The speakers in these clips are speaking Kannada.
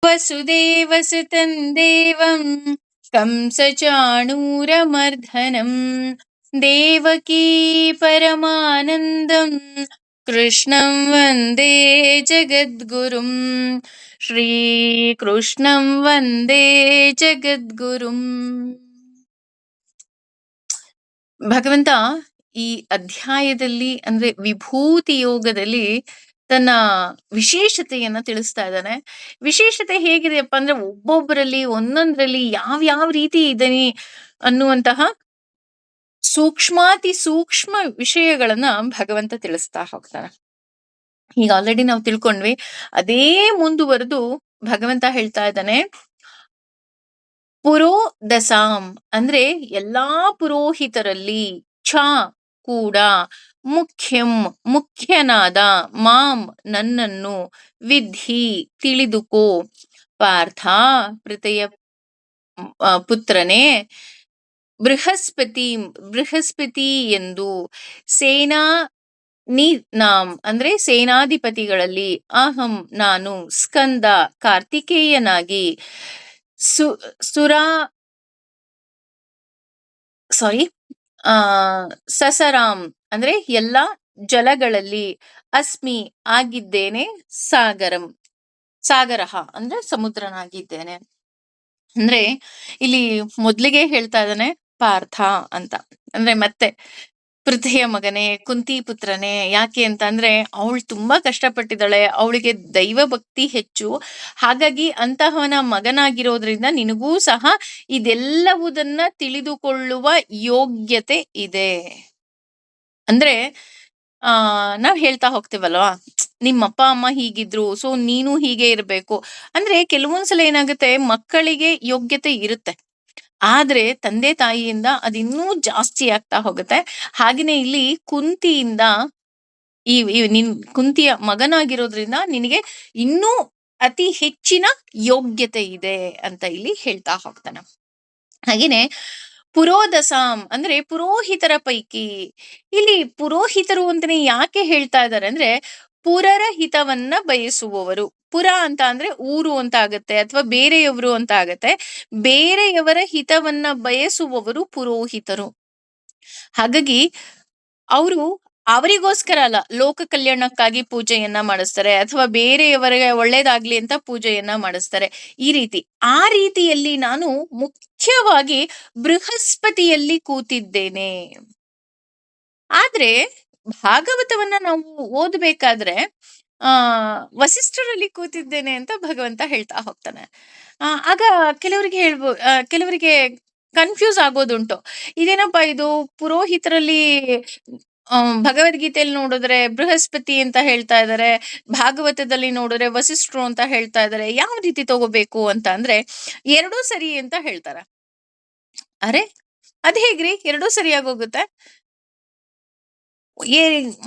ವಸುದೇವಸುತಂ ದೇವಂ ಕಂಸಚಾಣೂರಮರ್ಧನಂ ದೇವಕೀ ಪರಮಾನಂದಂ ಕೃಷ್ಣಂ ವಂದೇ ಜಗದ್ಗುರುಂ. ಶ್ರೀಕೃಷ್ಣಂ ವಂದೇ ಜಗದ್ಗುರುಂ. ಭಗವಂತ ಈ ಅಧ್ಯಾಯದಲ್ಲಿ ಅಂದ್ರೆ ವಿಭೂತಿ ಯೋಗದಲ್ಲಿ ತನ್ನ ವಿಶೇಷತೆಯನ್ನ ತಿಳಿಸ್ತಾ ಇದ್ದಾನೆ. ವಿಶೇಷತೆ ಹೇಗಿದೆಯಪ್ಪ ಅಂದ್ರೆ ಒಬ್ಬೊಬ್ಬರಲ್ಲಿ ಒಂದೊಂದ್ರಲ್ಲಿ ಯಾವ ರೀತಿ ಇದ್ದಾನೆ ಅನ್ನುವಂತಹ ಸೂಕ್ಷ್ಮಾತಿ ಸೂಕ್ಷ್ಮ ವಿಷಯಗಳನ್ನ ಭಗವಂತ ತಿಳಿಸ್ತಾ ಹೋಗ್ತಾನೆ. ಈಗ ಆಲ್ರೆಡಿ ನಾವು ತಿಳ್ಕೊಂಡ್ವಿ. ಅದೇ ಮುಂದುವರೆದು ಭಗವಂತ ಹೇಳ್ತಾ ಇದ್ದಾನೆ, ಪುರೋದಸಾಂ ಅಂದ್ರೆ ಎಲ್ಲಾ ಪುರೋಹಿತರಲ್ಲಿ ಛ ಕೂಡ ಮುಖ್ಯಂ ಮುಖ್ಯನಾದ ಮಾಂ ನನ್ನನ್ನು ವಿಧಿ ತಿಳಿದುಕೋ ಪಾರ್ಥ ಪ್ರೀತಿಯ ಪುತ್ರನೇ ಬೃಹಸ್ಪತಿ ಎಂದು ಸೇನಾ ನಾಂ ಅಂದ್ರೆ ಸೇನಾಧಿಪತಿಗಳಲ್ಲಿ ಅಹಂ ನಾನು ಸ್ಕಂದ ಕಾರ್ತಿಕೇಯನಾಗಿ ಸಸರಾಮ್ ಅಂದ್ರೆ ಎಲ್ಲ ಜಲಗಳಲ್ಲಿ ಅಸ್ಮಿ ಆಗಿದ್ದೇನೆ ಸಾಗರಹ ಅಂದ್ರೆ ಸಮುದ್ರನಾಗಿದ್ದೇನೆ. ಅಂದ್ರೆ ಇಲ್ಲಿ ಮೊದ್ಲಿಗೆ ಹೇಳ್ತಾ ಇದ್ದಾನೆ ಪಾರ್ಥ ಅಂತ. ಅಂದ್ರೆ ಮತ್ತೆ ಪೃಥೆಯ ಮಗನೇ, ಕುಂತಿ ಪುತ್ರನೇ. ಯಾಕೆ ಅಂತ ಅಂದ್ರೆ ಅವಳು ತುಂಬಾ ಕಷ್ಟಪಟ್ಟಿದ್ದಾಳೆ, ಅವಳಿಗೆ ದೈವ ಭಕ್ತಿ ಹೆಚ್ಚು. ಹಾಗಾಗಿ ಅಂತಹವನ ಮಗನಾಗಿರೋದ್ರಿಂದ ನಿನಗೂ ಸಹ ಇದೆಲ್ಲವುದನ್ನ ತಿಳಿದುಕೊಳ್ಳುವ ಯೋಗ್ಯತೆ ಇದೆ. ಅಂದ್ರೆ ನಾವ್ ಹೇಳ್ತಾ ಹೋಗ್ತೀವಲ್ವಾ, ನಿಮ್ಮಪ್ಪ ಅಮ್ಮ ಹೀಗಿದ್ರು ಸೊ ನೀನು ಹೀಗೆ ಇರ್ಬೇಕು ಅಂದ್ರೆ ಕೆಲವೊಂದ್ಸಲ ಏನಾಗುತ್ತೆ, ಮಕ್ಕಳಿಗೆ ಯೋಗ್ಯತೆ ಇರುತ್ತೆ ಆದ್ರೆ ತಂದೆ ತಾಯಿಯಿಂದ ಅದಿನ್ನೂ ಜಾಸ್ತಿ ಆಗ್ತಾ ಹೋಗುತ್ತೆ. ಹಾಗೇನೆ ಇಲ್ಲಿ ಕುಂತಿಯಿಂದ ನಿನ್ ಕುಂತಿಯ ಮಗನಾಗಿರೋದ್ರಿಂದ ನಿನಗೆ ಇನ್ನೂ ಅತಿ ಹೆಚ್ಚಿನ ಯೋಗ್ಯತೆ ಇದೆ ಅಂತ ಇಲ್ಲಿ ಹೇಳ್ತಾ ಹೋಗ್ತಾನೆ. ಹಾಗೇನೆ ಪುರೋದಸಾಂ ಅಂದ್ರೆ ಪುರೋಹಿತರ ಪೈಕಿ. ಇಲ್ಲಿ ಪುರೋಹಿತರು ಅಂತಾನೆ ಯಾಕೆ ಹೇಳ್ತಾ ಇದ್ದಾರೆ ಅಂದ್ರೆ ಪುರರ ಹಿತವನ್ನ ಬಯಸುವವರು. ಪುರ ಅಂತ ಅಂದ್ರೆ ಊರು ಅಂತ ಆಗತ್ತೆ, ಅಥವಾ ಬೇರೆಯವರು ಅಂತ ಆಗತ್ತೆ. ಬೇರೆಯವರ ಹಿತವನ್ನ ಬಯಸುವವರು ಪುರೋಹಿತರು. ಹಾಗಾಗಿ ಅವರಿಗೋಸ್ಕರ ಅಲ್ಲ, ಲೋಕ ಕಲ್ಯಾಣಕ್ಕಾಗಿ ಪೂಜೆಯನ್ನ ಮಾಡಿಸ್ತಾರೆ, ಅಥವಾ ಬೇರೆಯವರಿಗೆ ಒಳ್ಳೇದಾಗ್ಲಿ ಅಂತ ಪೂಜೆಯನ್ನ ಮಾಡಿಸ್ತಾರೆ. ಈ ರೀತಿ ಆ ರೀತಿಯಲ್ಲಿ ನಾನು ಮುಖ್ಯವಾಗಿ ಬೃಹಸ್ಪತಿಯಲ್ಲಿ ಕೂತಿದ್ದೇನೆ. ಆದ್ರೆ ಭಾಗವತವನ್ನ ನಾವು ಓದ್ಬೇಕಾದ್ರೆ ವಸಿಷ್ಠರಲ್ಲಿ ಕೂತಿದ್ದೇನೆ ಅಂತ ಭಗವಂತ ಹೇಳ್ತಾ ಹೋಗ್ತಾನೆ. ಆಗ ಕೆಲವರಿಗೆ ಕನ್ಫ್ಯೂಸ್ ಆಗೋದುಂಟು. ಇದೇನಪ್ಪ ಇದು ಪುರೋಹಿತರಲ್ಲಿ ಭಗವದ್ಗೀತೆಯಲ್ಲಿ ನೋಡಿದ್ರೆ ಬೃಹಸ್ಪತಿ ಅಂತ ಹೇಳ್ತಾ ಇದ್ದಾರೆ, ಭಾಗವತದಲ್ಲಿ ನೋಡಿದ್ರೆ ವಸಿಷ್ಠರು ಅಂತ ಹೇಳ್ತಾ ಇದ್ದಾರೆ, ಯಾವ ರೀತಿ ತಗೋಬೇಕು ಅಂತ ಅಂದ್ರೆ ಎರಡೂ ಸರಿ ಅಂತ ಹೇಳ್ತಾರ. ಅರೆ ಅದ್ ಹೇಗ್ರಿ ಎರಡೂ ಸರಿಯಾಗಿ ಹೋಗುತ್ತೆ?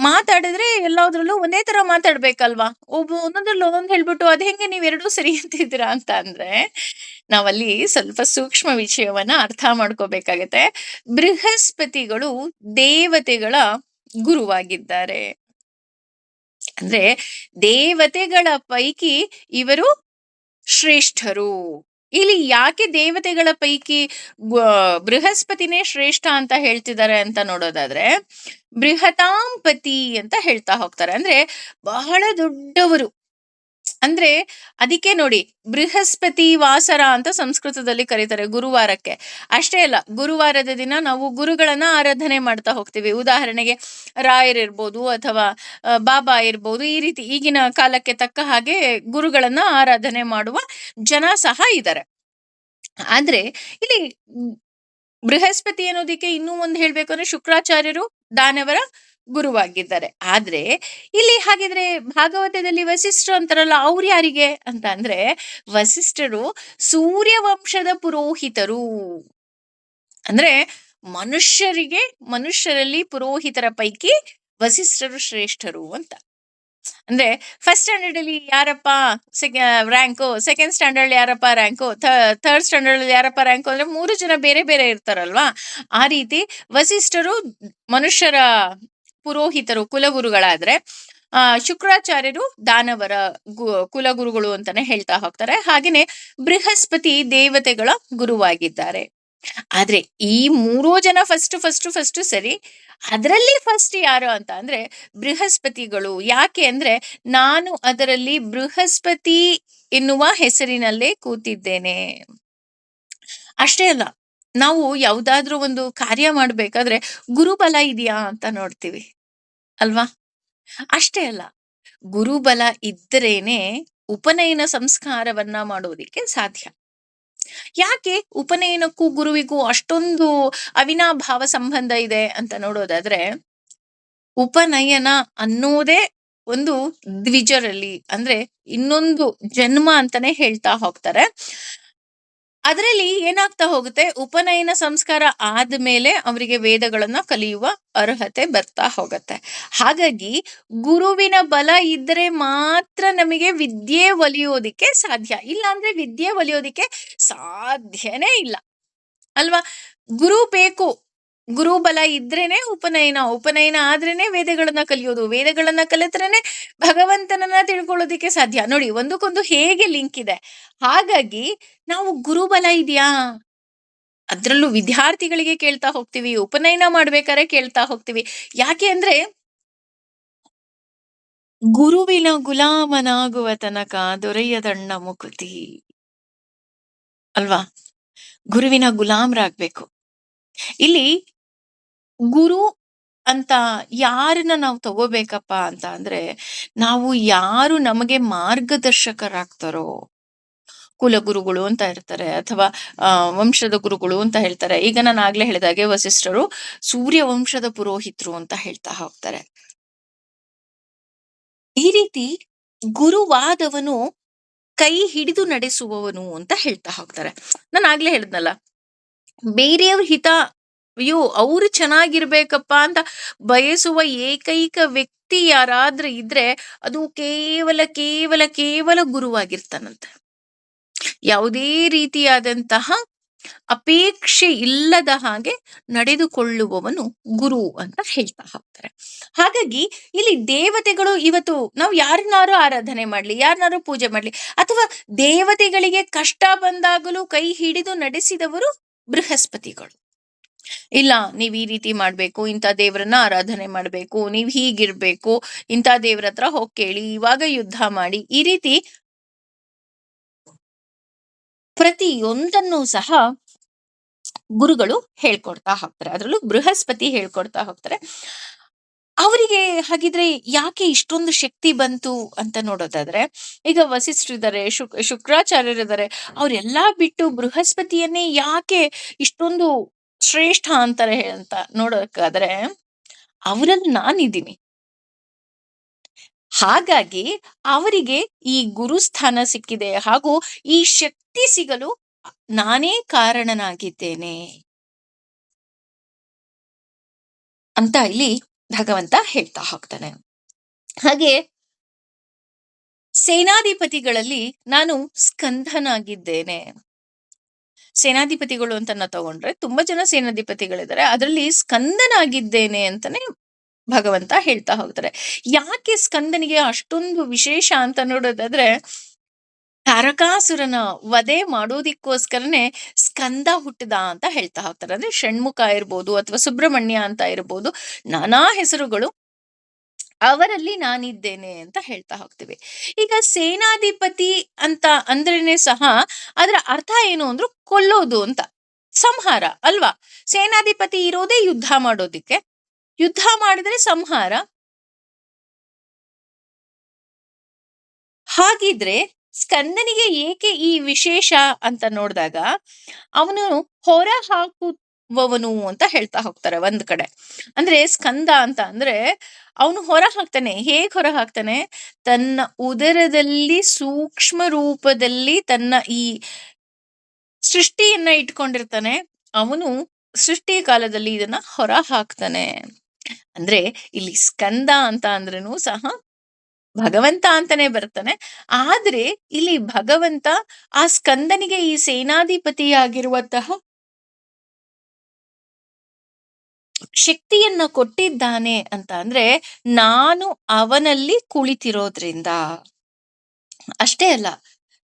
ಮಾತಾಡಿದ್ರೆ ಎಲ್ಲಾದ್ರಲ್ಲೂ ಒಂದೇ ತರ ಮಾತಾಡ್ಬೇಕಲ್ವಾ? ಒಂದೊಂದ್ರಲ್ಲಿ ಒಂದೊಂದ್ ಹೇಳ್ಬಿಟ್ಟು ಅದ್ ಹೆಂಗೆ ನೀವ್ ಎರಡೂ ಸರಿ ಅಂತಿದ್ದೀರಾ ಅಂತ ಅಂದ್ರೆ ನಾವಲ್ಲಿ ಸ್ವಲ್ಪ ಸೂಕ್ಷ್ಮ ವಿಷಯವನ್ನ ಅರ್ಥ ಮಾಡ್ಕೋಬೇಕಾಗತ್ತೆ. ಬೃಹಸ್ಪತಿಗಳು ದೇವತೆಗಳ ಗುರುವಾಗಿದ್ದಾರೆ. ಅಂದ್ರೆ ದೇವತೆಗಳ ಪೈಕಿ ಇವರು ಶ್ರೇಷ್ಠರು. ಇಲ್ಲಿ ಯಾಕೆ ದೇವತೆಗಳ ಪೈಕಿ ಬೃಹಸ್ಪತಿನೇ ಶ್ರೇಷ್ಠ ಅಂತ ಹೇಳ್ತಿದ್ದಾರೆ ಅಂತ ನೋಡೋದಾದ್ರೆ ಬೃಹತಾಂಪತಿ ಅಂತ ಹೇಳ್ತಾ ಹೋಗ್ತಾರೆ. ಅಂದ್ರೆ ಬಹಳ ದೊಡ್ಡವರು. ಅಂದ್ರೆ ಅದಕ್ಕೆ ನೋಡಿ ಬೃಹಸ್ಪತಿ ವಾಸರ ಅಂತ ಸಂಸ್ಕೃತದಲ್ಲಿ ಕರೀತಾರೆ ಗುರುವಾರಕ್ಕೆ. ಅಷ್ಟೇ ಅಲ್ಲ, ಗುರುವಾರದ ದಿನ ನಾವು ಗುರುಗಳನ್ನ ಆರಾಧನೆ ಮಾಡ್ತಾ ಹೋಗ್ತೀವಿ. ಉದಾಹರಣೆಗೆ ರಾಯರಿರ್ಬೋದು ಅಥವಾ ಬಾಬಾ ಇರ್ಬೋದು. ಈ ರೀತಿ ಈಗಿನ ಕಾಲಕ್ಕೆ ತಕ್ಕ ಹಾಗೆ ಗುರುಗಳನ್ನ ಆರಾಧನೆ ಮಾಡುವ ಜನ ಸಹ ಇದ್ದಾರೆ. ಆದ್ರೆ ಇಲ್ಲಿ ಬೃಹಸ್ಪತಿ ಅನ್ನೋದಿಕ್ಕೆ ಇನ್ನೂ ಒಂದು ಹೇಳ್ಬೇಕು ಅಂದ್ರೆ ಶುಕ್ರಾಚಾರ್ಯರು ದಾನವರ ಗುರುವಾಗಿದ್ದಾರೆ. ಆದ್ರೆ ಇಲ್ಲಿ ಹಾಗಿದ್ರೆ ಭಾಗವತದಲ್ಲಿ ವಸಿಷ್ಠರು ಅಂತಾರಲ್ಲ, ಅವ್ರು ಯಾರಿಗೆ ಅಂತ ಅಂದ್ರೆ ವಸಿಷ್ಠರು ಸೂರ್ಯವಂಶದ ಪುರೋಹಿತರು. ಅಂದ್ರೆ ಮನುಷ್ಯರಲ್ಲಿ ಪುರೋಹಿತರ ಪೈಕಿ ವಸಿಷ್ಠರು ಶ್ರೇಷ್ಠರು ಅಂತ. ಅಂದ್ರೆ ಫಸ್ಟ್ ಸ್ಟ್ಯಾಂಡರ್ಡ್ ಅಲ್ಲಿ ಯಾರಪ್ಪ ರ್ಯಾಂಕು, ಸೆಕೆಂಡ್ ಸ್ಟ್ಯಾಂಡರ್ಡ್ ಯಾರಪ್ಪ ರ್ಯಾಂಕು, ಥರ್ಡ್ ಸ್ಟ್ಯಾಂಡರ್ಡ್ ಅಲ್ಲಿ ಯಾರಪ್ಪ ರ್ಯಾಂಕು ಅಂದ್ರೆ 3 ಜನ ಬೇರೆ ಬೇರೆ ಇರ್ತಾರಲ್ವಾ. ಆ ರೀತಿ ವಸಿಷ್ಠರು ಮನುಷ್ಯರ ಪುರೋಹಿತರು, ಕುಲಗುರುಗಳಾದ್ರೆ ಶುಕ್ರಾಚಾರ್ಯರು ದಾನವರ ಕುಲಗುರುಗಳು ಅಂತಾನೆ ಹೇಳ್ತಾ ಹೋಗ್ತಾರೆ. ಹಾಗೇನೆ ಬೃಹಸ್ಪತಿ ದೇವತೆಗಳ ಗುರುವಾಗಿದ್ದಾರೆ. ಆದ್ರೆ ಈ ಮೂರೂ ಜನ ಫಸ್ಟ್ ಸರಿ. ಅದರಲ್ಲಿ ಫಸ್ಟ್ ಯಾರು ಅಂತ ಅಂದ್ರೆ ಬೃಹಸ್ಪತಿಗಳು. ಯಾಕೆ ಅಂದ್ರೆ ನಾನು ಅದರಲ್ಲಿ ಬೃಹಸ್ಪತಿ ಎನ್ನುವ ಹೆಸರಿನಲ್ಲೇ ಕೂತಿದ್ದೇನೆ. ಅಷ್ಟೇ ಅಲ್ಲ, ನಾವು ಯಾವ್ದಾದ್ರೂ ಒಂದು ಕಾರ್ಯ ಮಾಡ್ಬೇಕಾದ್ರೆ ಗುರುಬಲ ಇದೆಯಾ ಅಂತ ನೋಡ್ತೀವಿ ಅಲ್ವಾ? ಅಷ್ಟೇ ಅಲ್ಲ, ಗುರುಬಲ ಇದ್ದರೇನೆ ಉಪನಯನ ಸಂಸ್ಕಾರವನ್ನ ಮಾಡೋದಿಕ್ಕೆ ಸಾಧ್ಯ. ಯಾಕೆ ಉಪನಯನಕ್ಕೂ ಗುರುವಿಗೂ ಅಷ್ಟೊಂದು ಅವಿನಾಭಾವ ಸಂಬಂಧ ಇದೆ ಅಂತ ನೋಡೋದಾದ್ರೆ, ಉಪನಯನ ಅನ್ನೋದೇ ಒಂದು ದ್ವಿಜರಲ್ಲಿ ಅಂದ್ರೆ ಇನ್ನೊಂದು ಜನ್ಮ ಅಂತಾನೆ ಹೇಳ್ತಾ ಹೋಗ್ತಾರೆ. ಅದರಲ್ಲಿ ಏನಾಗ್ತಾ ಹೋಗುತ್ತೆ, ಉಪನಯನ ಸಂಸ್ಕಾರ ಆದ್ಮೇಲೆ ಅವರಿಗೆ ವೇದಗಳನ್ನ ಕಲಿಯುವ ಅರ್ಹತೆ ಬರ್ತಾ ಹೋಗತ್ತೆ. ಹಾಗಾಗಿ ಗುರುವಿನ ಬಲ ಇದ್ರೆ ಮಾತ್ರ ನಮಗೆ ವಿದ್ಯೆ ಒಲಿಯೋದಿಕ್ಕೆ ಸಾಧ್ಯ. ಇಲ್ಲ ಅಂದ್ರೆ ವಿದ್ಯೆ ಒಲಿಯೋದಿಕ್ಕೆ ಸಾಧ್ಯನೇ ಇಲ್ಲ ಅಲ್ವಾ? ಗುರು ಬೇಕು. ಗುರು ಬಲ ಇದ್ರೇನೆ ಉಪನಯನ, ಉಪನಯನ ಆದ್ರೇನೆ ವೇದಗಳನ್ನ ಕಲಿಯೋದು, ವೇದಗಳನ್ನ ಕಲಿತ್ರೇನೆ ಭಗವಂತನನ್ನ ತಿಳ್ಕೊಳ್ಳೋದಿಕ್ಕೆ ಸಾಧ್ಯ. ನೋಡಿ, ಒಂದಕ್ಕೊಂದು ಹೇಗೆ ಲಿಂಕ್ ಇದೆ. ಹಾಗಾಗಿ ನಾವು ಗುರುಬಲ ಇದೆಯಾ, ಅದ್ರಲ್ಲೂ ವಿದ್ಯಾರ್ಥಿಗಳಿಗೆ ಕೇಳ್ತಾ ಹೋಗ್ತೀವಿ, ಉಪನಯನ ಮಾಡ್ಬೇಕಾದ್ರೆ ಕೇಳ್ತಾ ಹೋಗ್ತೀವಿ. ಯಾಕೆ ಅಂದ್ರೆ ಗುರುವಿನ ಗುಲಾಮನಾಗುವ ತನಕ ದೊರೆಯದಣ್ಣ ಮುಕುತಿ ಅಲ್ವಾ? ಗುರುವಿನ ಗುಲಾಮರಾಗ್ಬೇಕು. ಇಲ್ಲಿ ಗುರು ಅಂತ ಯಾರನ್ನ ನಾವು ತಗೋಬೇಕಪ್ಪ ಅಂತ ಅಂದ್ರೆ, ನಾವು ಯಾರು ನಮಗೆ ಮಾರ್ಗದರ್ಶಕರಾಗ್ತಾರೋ, ಕುಲಗುರುಗಳು ಅಂತ ಇರ್ತಾರೆ ಅಥವಾ ವಂಶದ ಗುರುಗಳು ಅಂತ ಹೇಳ್ತಾರೆ. ಈಗ ನಾನು ಆಗ್ಲೇ ಹೇಳಿದಾಗೆ ವಸಿಷ್ಠರು ಸೂರ್ಯ ವಂಶದ ಪುರೋಹಿತರು ಅಂತ ಹೇಳ್ತಾ ಹೋಗ್ತಾರೆ. ಈ ರೀತಿ ಗುರುವಾದವನು ಕೈ ಹಿಡಿದು ನಡೆಸುವವನು ಅಂತ ಹೇಳ್ತಾ ಹೋಗ್ತಾರೆ. ನಾನು ಆಗ್ಲೇ ಹೇಳಿದ್ನಲ್ಲ, ಬೇರೆಯವ್ರ ಹಿತ ಅವ್ರು ಚೆನ್ನಾಗಿರ್ಬೇಕಪ್ಪ ಅಂತ ಬಯಸುವ ಏಕೈಕ ವ್ಯಕ್ತಿ ಯಾರಾದ್ರೂ ಇದ್ರೆ ಅದು ಕೇವಲ ಕೇವಲ ಕೇವಲ ಗುರುವಾಗಿರ್ತಾನಂತೆ. ಯಾವುದೇ ರೀತಿಯಾದಂತಹ ಅಪೇಕ್ಷೆ ಇಲ್ಲದ ಹಾಗೆ ನಡೆದುಕೊಳ್ಳುವವನು ಗುರು ಅಂತ ಹೇಳ್ತಾ ಹೋಗ್ತಾರೆ. ಹಾಗಾಗಿ ಇಲ್ಲಿ ದೇವತೆಗಳು, ಇವತ್ತು ನಾವು ಯಾರನ್ನಾರು ಆರಾಧನೆ ಮಾಡ್ಲಿ, ಯಾರನ್ನಾರು ಪೂಜೆ ಮಾಡ್ಲಿ, ಅಥವಾ ದೇವತೆಗಳಿಗೆ ಕಷ್ಟ ಬಂದಾಗಲೂ ಕೈ ಹಿಡಿದು ನಡೆಸಿದವರು ಬೃಹಸ್ಪತಿಗಳು. ಇಲ್ಲ, ನೀವ್ ಈ ರೀತಿ ಮಾಡ್ಬೇಕು, ಇಂಥ ದೇವರನ್ನ ಆರಾಧನೆ ಮಾಡ್ಬೇಕು, ನೀವ್ ಹೀಗಿರ್ಬೇಕು, ಇಂಥ ದೇವ್ರ ಹತ್ರ ಹೋಗ್ ಕೇಳಿ, ಇವಾಗ ಯುದ್ಧ ಮಾಡಿ, ಈ ರೀತಿ ಪ್ರತಿಯೊಂದನ್ನು ಸಹ ಗುರುಗಳು ಹೇಳ್ಕೊಡ್ತಾ ಹೋಗ್ತಾರೆ. ಅದರಲ್ಲೂ ಬೃಹಸ್ಪತಿ ಹೇಳ್ಕೊಡ್ತಾ ಹೋಗ್ತಾರೆ. ಅವರಿಗೆ ಹಾಗಿದ್ರೆ ಯಾಕೆ ಇಷ್ಟೊಂದು ಶಕ್ತಿ ಬಂತು ಅಂತ ನೋಡೋದಾದ್ರೆ, ಈಗ ವಸಿಷ್ಠರಿದ್ದಾರೆ, ಶುಕ್ರಾಚಾರ್ಯರಿದ್ದಾರೆ, ಅವರೆಲ್ಲಾ ಬಿಟ್ಟು ಬೃಹಸ್ಪತಿಯನ್ನೇ ಯಾಕೆ ಇಷ್ಟೊಂದು ಶ್ರೇಷ್ಠ ಅಂತಾರೆ ಅಂತ ನೋಡೋಕಾದ್ರೆ, ಅವರಲ್ಲಿ ನಾನಿದ್ದೀನಿ. ಹಾಗಾಗಿ ಅವರಿಗೆ ಈ ಗುರುಸ್ಥಾನ ಸಿಕ್ಕಿದೆ, ಹಾಗೂ ಈ ಶಕ್ತಿ ಸಿಗಲು ನಾನೇ ಕಾರಣನಾಗಿದ್ದೇನೆ ಅಂತ ಇಲ್ಲಿ ಭಗವಂತ ಹೇಳ್ತಾ ಹೋಗ್ತಾನೆ. ಹಾಗೆ ಸೇನಾಧಿಪತಿಗಳಲ್ಲಿ ನಾನು ಸ್ಕಂಧನಾಗಿದ್ದೇನೆ. ಸೇನಾಧಿಪತಿಗಳು ಅಂತ ತಗೊಂಡ್ರೆ ತುಂಬಾ ಜನ ಸೇನಾಧಿಪತಿಗಳಿದ್ದಾರೆ, ಅದರಲ್ಲಿ ಸ್ಕಂದನಾಗಿದ್ದೇನೆ ಅಂತಾನೆ ಭಗವಂತ ಹೇಳ್ತಾ ಹೋಗ್ತಾರೆ. ಯಾಕೆ ಸ್ಕಂದನಿಗೆ ಅಷ್ಟೊಂದು ವಿಶೇಷ ಅಂತ ನೋಡೋದಾದ್ರೆ, ತಾರಕಾಸುರನ ವಧೆ ಮಾಡೋದಿಕ್ಕೋಸ್ಕರನೇ ಸ್ಕಂದ ಹುಟ್ಟಿದ ಅಂತ ಹೇಳ್ತಾ ಹೋಗ್ತಾರೆ. ಅಂದ್ರೆ ಷಣ್ಮುಖ ಇರ್ಬೋದು ಅಥವಾ ಸುಬ್ರಹ್ಮಣ್ಯ ಅಂತ ಇರ್ಬೋದು, ನಾನಾ ಹೆಸರುಗಳು ಅವರಲ್ಲಿ ನಾನಿದ್ದೇನೆ ಅಂತ ಹೇಳ್ತಾ ಹೋಗ್ತೀವಿ. ಈಗ ಸೇನಾಧಿಪತಿ ಅಂತ ಅಂದ್ರೇನೆ ಸಹ ಅದರ ಅರ್ಥ ಏನು ಅಂದ್ರು ಕೊಲ್ಲೋದು ಅಂತ, ಸಂಹಾರ ಅಲ್ವಾ? ಸೇನಾಧಿಪತಿ ಇರೋದೇ ಯುದ್ಧ ಮಾಡೋದಿಕ್ಕೆ, ಯುದ್ಧ ಮಾಡಿದ್ರೆ ಸಂಹಾರ. ಹಾಗಿದ್ರೆ ಸ್ಕಂದನಿಗೆ ಏಕೆ ಈ ವಿಶೇಷ ಅಂತ ನೋಡಿದಾಗ, ಅವನು ಹೊರ ಹಾಕುವವನು ಅಂತ ಹೇಳ್ತಾ ಹೋಗ್ತಾರೆ ಒಂದ್ ಕಡೆ. ಅಂದ್ರೆ ಸ್ಕಂದ ಅಂತ ಅಂದ್ರೆ ಅವನು ಹೊರ ಹಾಕ್ತಾನೆ. ಹೇಗ್ ಹೊರ ಹಾಕ್ತಾನೆ? ತನ್ನ ಉದರದಲ್ಲಿ ಸೂಕ್ಷ್ಮ ರೂಪದಲ್ಲಿ ತನ್ನ ಈ ಸೃಷ್ಟಿಯನ್ನ ಇಟ್ಕೊಂಡಿರ್ತಾನೆ. ಅವನು ಸೃಷ್ಟಿ ಕಾಲದಲ್ಲಿ ಇದನ್ನ ಹೊರ ಹಾಕ್ತಾನೆ. ಅಂದ್ರೆ ಇಲ್ಲಿ ಸ್ಕಂದ ಅಂತ ಅಂದ್ರೂ ಸಹ ಭಗವಂತ ಅಂತಾನೆ ಬರ್ತಾನೆ. ಆದ್ರೆ ಇಲ್ಲಿ ಭಗವಂತ ಆ ಸ್ಕಂದನಿಗೆ ಈ ಸೇನಾಧಿಪತಿಯಾಗಿರುವಂತಹ ಶಕ್ತಿಯನ್ನ ಕೊಟ್ಟಿದ್ದಾನೆ ಅಂತ ಅಂದ್ರೆ ನಾನು ಅವನಲ್ಲಿ ಕುಳಿತಿರೋದ್ರಿಂದ. ಅಷ್ಟೇ ಅಲ್ಲ,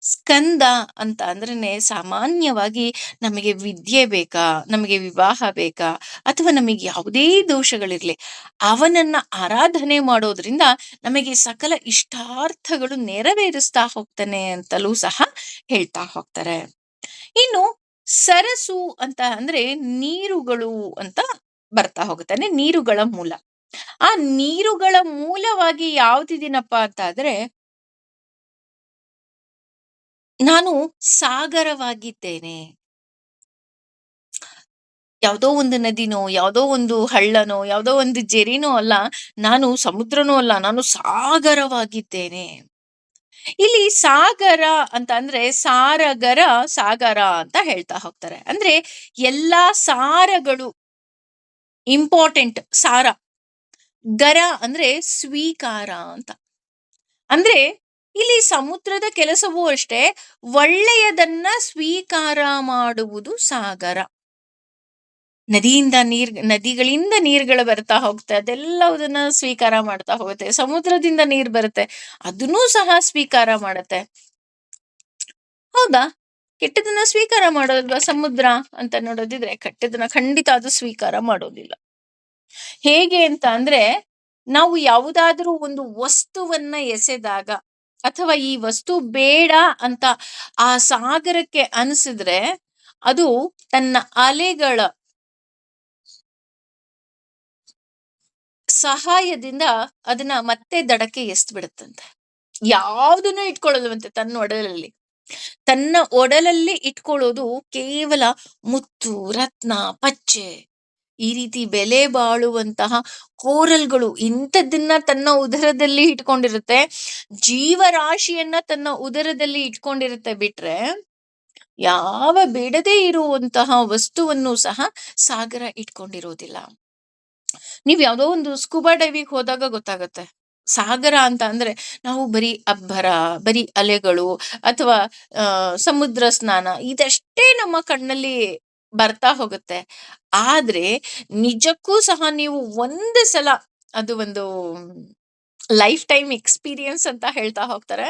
ಸ್ಕಂದ ಅಂತ ಅಂದ್ರೇನೆ ಸಾಮಾನ್ಯವಾಗಿ ನಮಗೆ ವಿದ್ಯೆ ಬೇಕಾ, ನಮಗೆ ವಿವಾಹ ಬೇಕಾ, ಅಥವಾ ನಮಗೆ ಯಾವುದೇ ದೋಷಗಳಿರ್ಲಿ, ಅವನನ್ನ ಆರಾಧನೆ ಮಾಡೋದ್ರಿಂದ ನಮಗೆ ಸಕಲ ಇಷ್ಟಾರ್ಥಗಳು ನೆರವೇರಿಸ್ತಾ ಹೋಗ್ತಾನೆ ಅಂತಲೂ ಸಹ ಹೇಳ್ತಾ ಹೋಗ್ತಾರೆ. ಇನ್ನು ಸರಸು ಅಂತ ಅಂದ್ರೆ ನೀರುಗಳು ಅಂತ ಬರ್ತಾ ಹೋಗುತ್ತಾನೆ, ನೀರುಗಳ ಮೂಲ. ಆ ನೀರುಗಳ ಮೂಲವಾಗಿ ಯಾವ್ದಿದ್ದೀನಪ್ಪ ಅಂತ ಆದ್ರೆ ನಾನು ಸಾಗರವಾಗಿದ್ದೇನೆ. ಯಾವುದೋ ಒಂದು ನದಿನೋ, ಯಾವುದೋ ಒಂದು ಹಳ್ಳನೋ, ಯಾವುದೋ ಒಂದು ಜೆರಿನೋ ಅಲ್ಲ, ನಾನು ಸಮುದ್ರನೂ ಅಲ್ಲ, ನಾನು ಸಾಗರವಾಗಿದ್ದೇನೆ. ಇಲ್ಲಿ ಸಾಗರ ಅಂತ ಅಂದ್ರೆ ಸಾರಗರ, ಸಾಗರ ಅಂತ ಹೇಳ್ತಾ ಹೋಗ್ತಾರೆ. ಅಂದ್ರೆ ಎಲ್ಲಾ ಸಾರಗಳು ಇಂಪಾರ್ಟೆಂಟ್ ಸಾರ. ಗರ ಅಂದ್ರೆ ಸ್ವೀಕಾರ ಅಂತ. ಅಂದ್ರೆ ಇಲ್ಲಿ ಸಮುದ್ರದ ಕೆಲಸವೂ ಅಷ್ಟೇ, ಒಳ್ಳೆಯದನ್ನ ಸ್ವೀಕಾರ ಮಾಡುವುದು ಸಾಗರ. ನದಿಗಳಿಂದ ನೀರುಗಳು ಬರ್ತಾ ಹೋಗುತ್ತೆ, ಅದೆಲ್ಲವುದನ್ನ ಸ್ವೀಕಾರ ಮಾಡ್ತಾ ಹೋಗುತ್ತೆ. ಸಮುದ್ರದಿಂದ ನೀರು ಬರುತ್ತೆ, ಅದನ್ನೂ ಸಹ ಸ್ವೀಕಾರ ಮಾಡುತ್ತೆ. ಹೌದಾ? ಕೆಟ್ಟದನ್ನ ಸ್ವೀಕಾರ ಮಾಡೋದಲ್ವಾ ಸಮುದ್ರ ಅಂತ ನೋಡೋದಿದ್ರೆ, ಕೆಟ್ಟದನ್ನ ಖಂಡಿತ ಅದು ಸ್ವೀಕಾರ ಮಾಡೋದಿಲ್ಲ. ಹೇಗೆ ಅಂತ ಅಂದ್ರೆ, ನಾವು ಯಾವುದಾದ್ರೂ ಒಂದು ವಸ್ತುವನ್ನ ಎಸೆದಾಗ, ಅಥವಾ ಈ ವಸ್ತು ಬೇಡ ಅಂತ ಆ ಸಾಗರಕ್ಕೆ ಅನಿಸಿದ್ರೆ, ಅದು ತನ್ನ ಅಲೆಗಳ ಸಹಾಯದಿಂದ ಅದನ್ನ ಮತ್ತೆ ದಡಕ್ಕೆ ಎಸ್ದ್ ಬಿಡುತ್ತಂತೆ. ಯಾವುದನ್ನು ಇಟ್ಕೊಳ್ಳಲ್ವಂತೆ ತನ್ನ ಒಡಲಲ್ಲಿ. ತನ್ನ ಒಡಲಲ್ಲಿ ಇಟ್ಕೊಳ್ಳೋದು ಕೇವಲ ಮುತ್ತು, ರತ್ನ, ಪಚ್ಚೆ, ಈ ರೀತಿ ಬೆಲೆ ಬಾಳುವಂತಹ ಕೋರಲ್ಗಳು, ಇಂಥದ್ದನ್ನ ತನ್ನ ಉದರದಲ್ಲಿ ಇಟ್ಕೊಂಡಿರುತ್ತೆ. ಜೀವರಾಶಿಯನ್ನ ತನ್ನ ಉದರದಲ್ಲಿ ಇಟ್ಕೊಂಡಿರುತ್ತೆ ಬಿಟ್ರೆ, ಯಾವ ಬೇಡದೇ ಇರುವಂತಹ ವಸ್ತುವನ್ನು ಸಹ ಸಾಗರ ಇಟ್ಕೊಂಡಿರೋದಿಲ್ಲ. ನೀವ್ ಯಾವ್ದೋ ಒಂದು ಸ್ಕೂಬಾ ಡೈವಿಂಗ್ ಹೋದಾಗ ಗೊತ್ತಾಗತ್ತೆ. ಸಾಗರ ಅಂತ ಅಂದ್ರೆ ನಾವು ಬರೀ ಅಬ್ಬರ, ಬರೀ ಅಲೆಗಳು, ಅಥವಾ ಸಮುದ್ರ ಸ್ನಾನ, ಇದಷ್ಟೇ ನಮ್ಮ ಕಣ್ಣಲ್ಲಿ ಬರ್ತಾ ಹೋಗುತ್ತೆ. ಆದ್ರೆ ನಿಜಕ್ಕೂ ಸಹ ನೀವು ಒಂದು ಸಲ, ಅದು ಒಂದು ಲೈಫ್ ಟೈಮ್ ಎಕ್ಸ್ಪೀರಿಯನ್ಸ್ ಅಂತ ಹೇಳ್ತಾ ಹೋಗ್ತಾರೆ.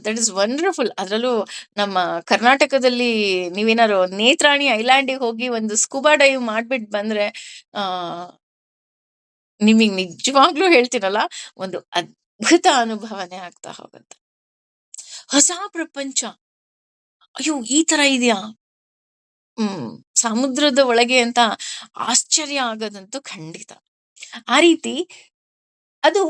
That is wonderful. ಅದರಲ್ಲೂ ನಮ್ಮ ಕರ್ನಾಟಕದಲ್ಲಿ ನೀವೇನಾದ್ರು ನೇತ್ರಾಣಿ ಐಲ್ಯಾಂಡಿಗೆ ಹೋಗಿ ಒಂದು ಸ್ಕೂಬಾ ಡೈವ್ ಮಾಡ್ಬಿಟ್ಟು ಬಂದ್ರೆ, ಆ ನಿಮಗ್ ನಿಜವಾಗ್ಲೂ ಹೇಳ್ತೀನಲ್ಲ, ಒಂದು ಅದ್ಭುತ ಅನುಭವನೇ ಆಗ್ತಾ ಹೋಗುತ್ತೆ. ಹೊಸ ಪ್ರಪಂಚ. ಅಯ್ಯೋ, ಈ ತರ ಇದೆಯಾ? ಹ್ಮ್ ಸಮುದ್ರದ ಒಳಗೆ ಅಂತ ಆಶ್ಚರ್ಯ ಆಗೋದಂತೂ ಖಂಡಿತ. ಆ ರೀತಿ ಅದು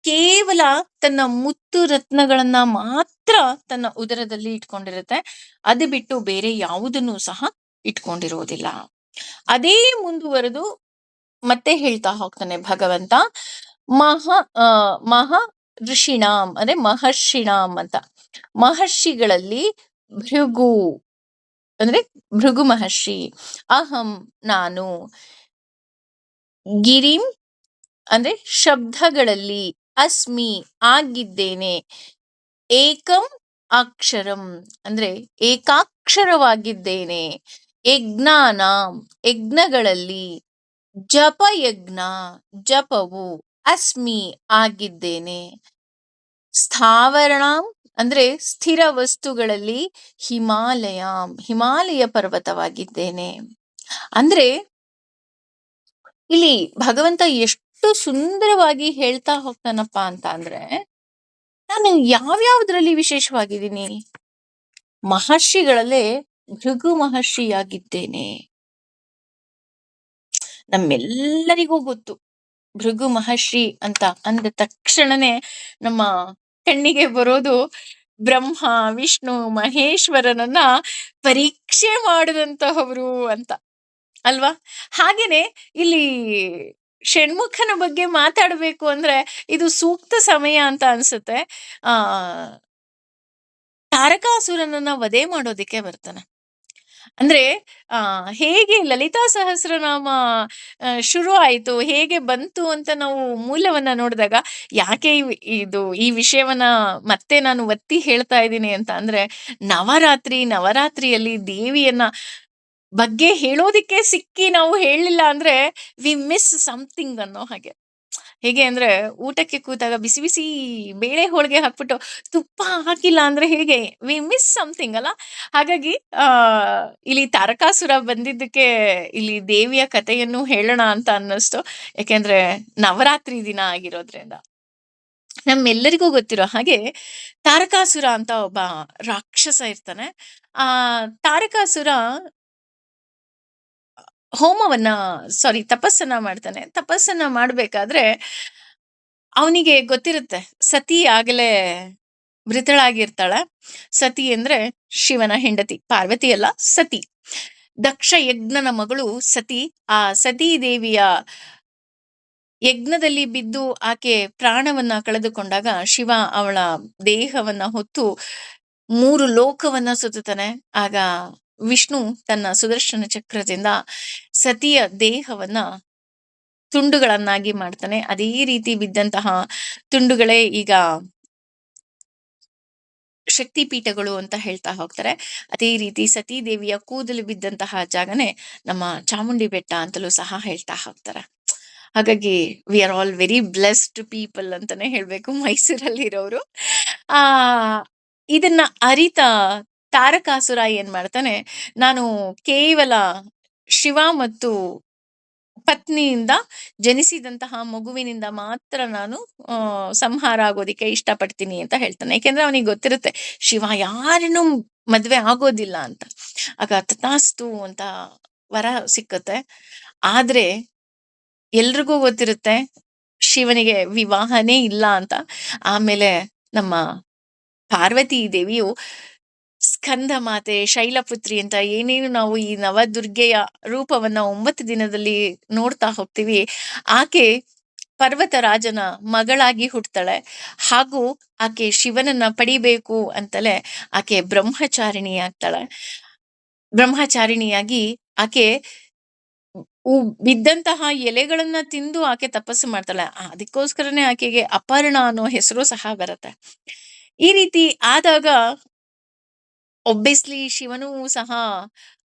ಕೇವಲ ತನ್ನ ಮುತ್ತು ರತ್ನಗಳನ್ನ ಮಾತ್ರ ತನ್ನ ಉದರದಲ್ಲಿ ಇಟ್ಕೊಂಡಿರುತ್ತೆ. ಅದು ಬಿಟ್ಟು ಬೇರೆ ಯಾವುದನ್ನು ಸಹ ಇಟ್ಕೊಂಡಿರೋದಿಲ್ಲ. ಅದೇ ಮುಂದುವರೆದು ಮತ್ತೆ ಹೇಳ್ತಾ ಹೋಗ್ತಾನೆ ಭಗವಂತ, ಮಹ ಆ, ಮಹ ಋಷಿಣಾಂ ಅಂದ್ರೆ ಮಹರ್ಷಿಣಾಂ ಅಂತ. ಮಹರ್ಷಿಗಳಲ್ಲಿ ಭೃಗು ಅಂದ್ರೆ ಭೃಗು ಮಹರ್ಷಿ, ಅಹಂ ನಾನು, ಗಿರಿಂ ಅಂದ್ರೆ ಶಬ್ದಗಳಲ್ಲಿ, ಅಸ್ಮಿ ಆಗಿದ್ದೇನೆ, ಏಕಂ ಅಕ್ಷರಂ ಅಂದ್ರೆ ಏಕಾಕ್ಷರವಾಗಿದ್ದೇನೆ, ಯಜ್ಞಾನಾಂ ಯಜ್ಞಗಳಲ್ಲಿ, ಜಪಯಜ್ಞ ಜಪವು, ಅಸ್ಮಿ ಆಗಿದ್ದೇನೆ, ಸ್ಥಾವರಣಾಂ ಅಂದ್ರೆ ಸ್ಥಿರ ವಸ್ತುಗಳಲ್ಲಿ, ಹಿಮಾಲಯ ಪರ್ವತವಾಗಿದ್ದೇನೆ. ಅಂದ್ರೆ ಇಲ್ಲಿ ಭಗವಂತ ಎಷ್ಟು ಸುಂದರವಾಗಿ ಹೇಳ್ತಾ ಹೋಗ್ತಾನಪ್ಪ ಅಂತ ಅಂದ್ರೆ, ನಾನು ಯಾವ್ಯಾವ್ದ್ರಲ್ಲಿ ವಿಶೇಷವಾಗಿದ್ದೀನಿ? ಮಹರ್ಷಿಗಳಲ್ಲೇ ಭೃಗು ಮಹರ್ಷಿಯಾಗಿದ್ದೇನೆ. ನಮ್ಮೆಲ್ಲರಿಗೂ ಗೊತ್ತು ಭೃಗು ಮಹರ್ಷಿ ಅಂತ ಅಂದ ತಕ್ಷಣನೇ ನಮ್ಮ ಕಣ್ಣಿಗೆ ಬರೋದು ಬ್ರಹ್ಮ, ವಿಷ್ಣು, ಮಹೇಶ್ವರನನ್ನ ಪರೀಕ್ಷೆ ಮಾಡಿದಂತಹವರು ಅಂತ ಅಲ್ವಾ? ಹಾಗೇನೆ ಇಲ್ಲಿ ಷಣ್ಮುಖನ ಬಗ್ಗೆ ಮಾತಾಡ್ಬೇಕು ಅಂದ್ರೆ ಇದು ಸೂಕ್ತ ಸಮಯ ಅಂತ ಅನ್ಸುತ್ತೆ. ಆ ತಾರಕಾಸುರನನ್ನ ವಧೆ ಮಾಡೋದಿಕ್ಕೆ ಬರ್ತಾನೆ. ಅಂದ್ರೆ ಹೇಗೆ ಲಲಿತಾ ಸಹಸ್ರನಾಮ ಶುರು ಆಯ್ತು, ಹೇಗೆ ಬಂತು ಅಂತ ನಾವು ಮೂಲವನ್ನ ನೋಡಿದಾಗ, ಯಾಕೆ ಈ ವಿಷಯವನ್ನ ಮತ್ತೆ ನಾನು ಒತ್ತಿ ಹೇಳ್ತಾ ಇದ್ದೀನಿ ಅಂತ ಅಂದ್ರೆ, ನವರಾತ್ರಿಯಲ್ಲಿ ದೇವಿಯನ್ನ ಬಗ್ಗೆ ಹೇಳೋದಿಕ್ಕೆ ಸಿಕ್ಕಿ ನಾವು ಹೇಳಲಿಲ್ಲ ಅಂದ್ರೆ ವಿ ಮಿಸ್ ಸಮಥಿಂಗ್ ಅನ್ನೋ ಹಾಗೆ. ಹೇಗೆ ಅಂದ್ರೆ ಊಟಕ್ಕೆ ಕೂತಾಗ ಬಿಸಿ ಬಿಸಿ ಬೇಳೆ ಹೋಳಿಗೆ ಹಾಕ್ಬಿಟ್ಟು ತುಪ್ಪ ಹಾಕಿಲ್ಲ ಅಂದ್ರೆ ಹೇಗೆ ವಿ ಮಿಸ್ ಸಮಥಿಂಗ್ ಅಲ್ಲ. ಹಾಗಾಗಿ ಆ ಇಲ್ಲಿ ತಾರಕಾಸುರ ಬಂದಿದ್ದಕ್ಕೆ ಇಲ್ಲಿ ದೇವಿಯ ಕಥೆಯನ್ನು ಹೇಳೋಣ ಅಂತ ಅನ್ನಿಸ್ತು. ಯಾಕೆಂದ್ರೆ ನವರಾತ್ರಿ ದಿನ ಆಗಿರೋದ್ರಿಂದ. ನಮ್ಮೆಲ್ಲರಿಗೂ ಗೊತ್ತಿರೋ ಹಾಗೆ ತಾರಕಾಸುರ ಅಂತ ಒಬ್ಬ ರಾಕ್ಷಸ ಇರ್ತಾನೆ. ಆ ತಾರಕಾಸುರ ಹೋಮವನ್ನ ತಪಸ್ಸನ್ನ ಮಾಡ್ತಾನೆ. ತಪಸ್ಸನ್ನ ಮಾಡ್ಬೇಕಾದ್ರೆ ಅವನಿಗೆ ಗೊತ್ತಿರುತ್ತೆ ಸತಿ ಆಗಲೇ ಮೃತಳಾಗಿರ್ತಾಳೆ. ಸತಿ ಅಂದ್ರೆ ಶಿವನ ಹೆಂಡತಿ, ಪಾರ್ವತಿ ಅಲ್ಲ ಸತಿ. ದಕ್ಷ ಯಜ್ಞನ ಮಗಳು ಸತಿ. ಆ ಸತೀ ದೇವಿಯ ಯಜ್ಞದಲ್ಲಿ ಬಿದ್ದು ಆಕೆ ಪ್ರಾಣವನ್ನ ಕಳೆದುಕೊಂಡಾಗ ಶಿವ ಅವಳ ದೇಹವನ್ನ ಹೊತ್ತು 3 ಲೋಕವನ್ನ ಸುತ್ತುತ್ತಾನೆ. ಆಗ ವಿಷ್ಣು ತನ್ನ ಸುದರ್ಶನ ಚಕ್ರದಿಂದ ಸತಿಯ ದೇಹವನ್ನ ತುಂಡುಗಳನ್ನಾಗಿ ಮಾಡ್ತಾನೆ. ಅದೇ ರೀತಿ ಬಿದ್ದಂತಹ ತುಂಡುಗಳೇ ಈಗ ಶಕ್ತಿ ಪೀಠಗಳು ಅಂತ ಹೇಳ್ತಾ ಹೋಗ್ತಾರೆ. ಅದೇ ರೀತಿ ಸತೀ ದೇವಿಯ ಕೂದಲು ಬಿದ್ದಂತಹ ಜಾಗನೇ ನಮ್ಮ ಚಾಮುಂಡಿ ಬೆಟ್ಟ ಅಂತಲೂ ಸಹ ಹೇಳ್ತಾ ಹೋಗ್ತಾರೆ. ಹಾಗಾಗಿ we are all very blessed people ಅಂತಾನೆ ಹೇಳ್ಬೇಕು ಮೈಸೂರಲ್ಲಿ ಇರೋರು. ಆ ಇದನ್ನ ಅರಿತ ತಾರಕಾಸುರ ಏನ್ ಮಾಡ್ತಾನೆ, ನಾನು ಕೇವಲ ಶಿವ ಮತ್ತು ಪತ್ನಿಯಿಂದ ಜನಿಸಿದಂತಹ ಮಗುವಿನಿಂದ ಮಾತ್ರ ನಾನು ಸಂಹಾರ ಆಗೋದಿಕ್ಕೆ ಇಷ್ಟಪಡ್ತೀನಿ ಅಂತ ಹೇಳ್ತಾನೆ. ಯಾಕೆಂದ್ರೆ ಅವನಿಗೆ ಗೊತ್ತಿರುತ್ತೆ ಶಿವ ಯಾರನ್ನು ಮದ್ವೆ ಆಗೋದಿಲ್ಲ ಅಂತ. ಆಗ ತಥಾಸ್ತು ಅಂತ ವರ ಸಿಕ್ಕುತ್ತೆ. ಆದ್ರೆ ಎಲ್ರಿಗೂ ಗೊತ್ತಿರುತ್ತೆ ಶಿವನಿಗೆ ವಿವಾಹನೇ ಇಲ್ಲ ಅಂತ. ಆಮೇಲೆ ನಮ್ಮ ಪಾರ್ವತಿ ದೇವಿಯು ಸ್ಕಂದ ಮಾತೆ, ಶೈಲಪುತ್ರಿ ಅಂತ ಏನೇನು ನಾವು ಈ ನವದುರ್ಗೆಯ ರೂಪವನ್ನ 9 ದಿನದಲ್ಲಿ ನೋಡ್ತಾ ಹೋಗ್ತೀವಿ. ಆಕೆ ಪರ್ವತರಾಜನ ಮಗಳಾಗಿ ಹುಟ್ಟುತ್ತಾಳೆ. ಹಾಗೂ ಆಕೆ ಶಿವನನ್ನ ಪಡಿಬೇಕು ಅಂತಲೇ ಆಕೆ ಬ್ರಹ್ಮಚಾರಿಣಿ ಆಗ್ತಾಳೆ. ಬ್ರಹ್ಮಚಾರಿಣಿಯಾಗಿ ಆಕೆ ಬಿದ್ದಂತಹ ಎಲೆಗಳನ್ನ ತಿಂದು ಆಕೆ ತಪಸ್ಸು ಮಾಡ್ತಾಳೆ. ಅದಕ್ಕೋಸ್ಕರನೇ ಆಕೆಗೆ ಅಪರ್ಣ ಅನ್ನೋ ಹೆಸರು ಸಹ ಬರುತ್ತೆ. ಈ ರೀತಿ ಆದಾಗ ಒಬ್ಬಿಯಸ್ಲಿ ಶಿವನೂ ಸಹ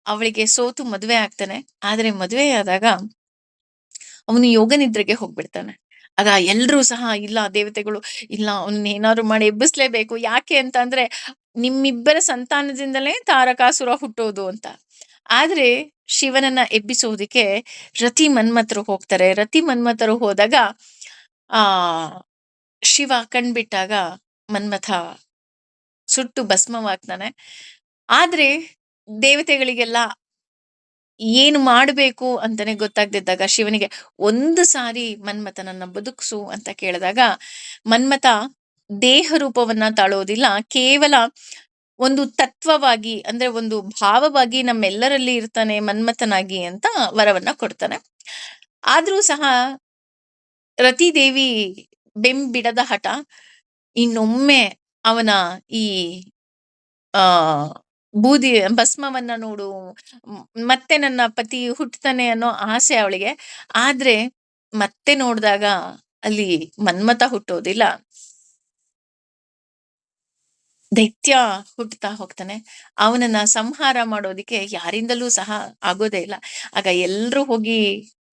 ಅವಳಿಗೆ ಸೋತು ಮದುವೆ ಆಗ್ತಾನೆ. ಆದ್ರೆ ಮದುವೆ ಆದಾಗ ಅವನು ಯೋಗ ನಿದ್ರೆಗೆ ಹೋಗ್ಬಿಡ್ತಾನೆ. ಆಗ ಎಲ್ರೂ ಸಹ ಇಲ್ಲ ದೇವತೆಗಳು ಇಲ್ಲ ಅವನ್ನ ಏನಾದ್ರು ಮಾಡಿ ಎಬ್ಬಿಸ್ಲೇಬೇಕು. ಯಾಕೆ ಅಂತ ಅಂದ್ರೆ ನಿಮ್ಮಿಬ್ಬರ ಸಂತಾನದಿಂದಲೇ ತಾರಕಾಸುರ ಹುಟ್ಟೋದು ಅಂತ. ಆದ್ರೆ ಶಿವನನ್ನ ಎಬ್ಬಿಸೋದಕ್ಕೆ ರತಿ ಮನ್ಮಥರು ಹೋಗ್ತಾರೆ. ರತಿ ಮನ್ಮಥರು ಹೋದಾಗ ಆ ಶಿವ ಕಣ್ಬಿಟ್ಟಾಗ ಮನ್ಮಥ ಸುಟ್ಟು ಭಸ್ಮವಾಗ್ತಾನೆ. ಆದ್ರೆ ದೇವತೆಗಳಿಗೆಲ್ಲ ಏನು ಮಾಡಬೇಕು ಅಂತಾನೆ ಗೊತ್ತಾಗ್ದಿದ್ದಾಗ ಶಿವನಿಗೆ ಒಂದು ಸಾರಿ ಮನ್ಮಥನನ್ನ ಬದುಕಿಸು ಅಂತ ಕೇಳಿದಾಗ ಮನ್ಮಥ ದೇಹ ರೂಪವನ್ನ ತಾಳೋದಿಲ್ಲ, ಕೇವಲ ಒಂದು ತತ್ವವಾಗಿ ಅಂದ್ರೆ ಒಂದು ಭಾವವಾಗಿ ನಮ್ಮೆಲ್ಲರಲ್ಲಿ ಇರ್ತಾನೆ ಮನ್ಮಥನಾಗಿ ಅಂತ ವರವನ್ನ ಕೊಡ್ತಾನೆ. ಆದ್ರೂ ಸಹ ರತಿದೇವಿ ಬೆಂಬಿಡದ ಹಠ. ಇನ್ನೊಮ್ಮೆ ಅವನ ಈ ಆ ಬೂದಿ ಭಸ್ಮವನ್ನ ನೋಡು, ಮತ್ತೆ ನನ್ನ ಪತಿ ಹುಟ್ಟುತ್ತಾನೆ ಅನ್ನೋ ಆಸೆ ಅವಳಿಗೆ. ಆದ್ರೆ ಮತ್ತೆ ನೋಡಿದಾಗ ಅಲ್ಲಿ ಮನ್ಮಥ ಹುಟ್ಟೋದಿಲ್ಲ, ದೈತ್ಯ ಹುಟ್ಟುತ್ತಾ ಹೋಗ್ತಾನೆ. ಅವನನ್ನ ಸಂಹಾರ ಮಾಡೋದಿಕ್ಕೆ ಯಾರಿಂದಲೂ ಸಹ ಆಗೋದೇ ಇಲ್ಲ. ಆಗ ಎಲ್ರೂ ಹೋಗಿ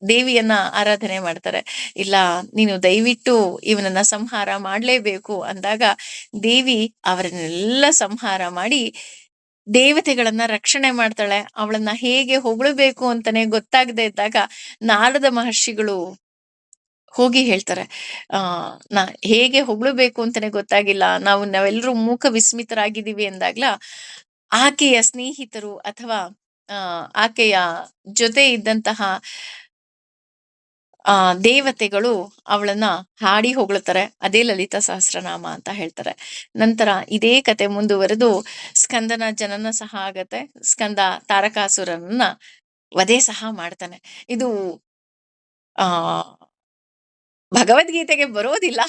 ದೇವಿಯನ್ನ ಆರಾಧನೆ ಮಾಡ್ತಾರೆ. ಇಲ್ಲ ನೀನು ದಯವಿಟ್ಟು ಇವನನ್ನ ಸಂಹಾರ ಮಾಡ್ಲೇಬೇಕು ಅಂದಾಗ ದೇವಿ ಅವರನ್ನೆಲ್ಲ ಸಂಹಾರ ಮಾಡಿ ದೇವತೆಗಳನ್ನ ರಕ್ಷಣೆ ಮಾಡ್ತಾಳೆ. ಅವಳನ್ನ ಹೇಗೆ ಹೊಗಳಬೇಕು ಅಂತಾನೆ ಗೊತ್ತಾಗದೆ ಇದ್ದಾಗ ನಾರದ ಮಹರ್ಷಿಗಳು ಹೋಗಿ ಹೇಳ್ತಾರೆ, ಆ ಹೇಗೆ ಹೊಗಳಬೇಕು ಅಂತಾನೆ ಗೊತ್ತಾಗಿಲ್ಲ, ನಾವೆಲ್ಲರೂ ಮೂಕ ವಿಸ್ಮಿತರಾಗಿದ್ದೀವಿ ಎಂದಾಗ್ಲ ಆಕೆಯ ಸ್ನೇಹಿತರು ಅಥವಾ ಆಕೆಯ ಜೊತೆ ಇದ್ದಂತಹ ದೇವತೆಗಳು ಅವಳನ್ನ ಹಾಡಿ ಹೊಗಳ್ತಾರೆ. ಅದೇ ಲಲಿತಾ ಸಹಸ್ರನಾಮ ಅಂತ ಹೇಳ್ತಾರೆ. ನಂತರ ಇದೇ ಕತೆ ಮುಂದುವರೆದು ಸ್ಕಂದನ ಜನನ ಸಹ ಆಗತ್ತೆ. ಸ್ಕಂದ ತಾರಕಾಸುರನನ್ನ ವಧೆ ಸಹ ಮಾಡ್ತಾನೆ. ಇದು ಆ ಭಗವದ್ಗೀತೆಗೆ ಬರೋದಿಲ್ಲ.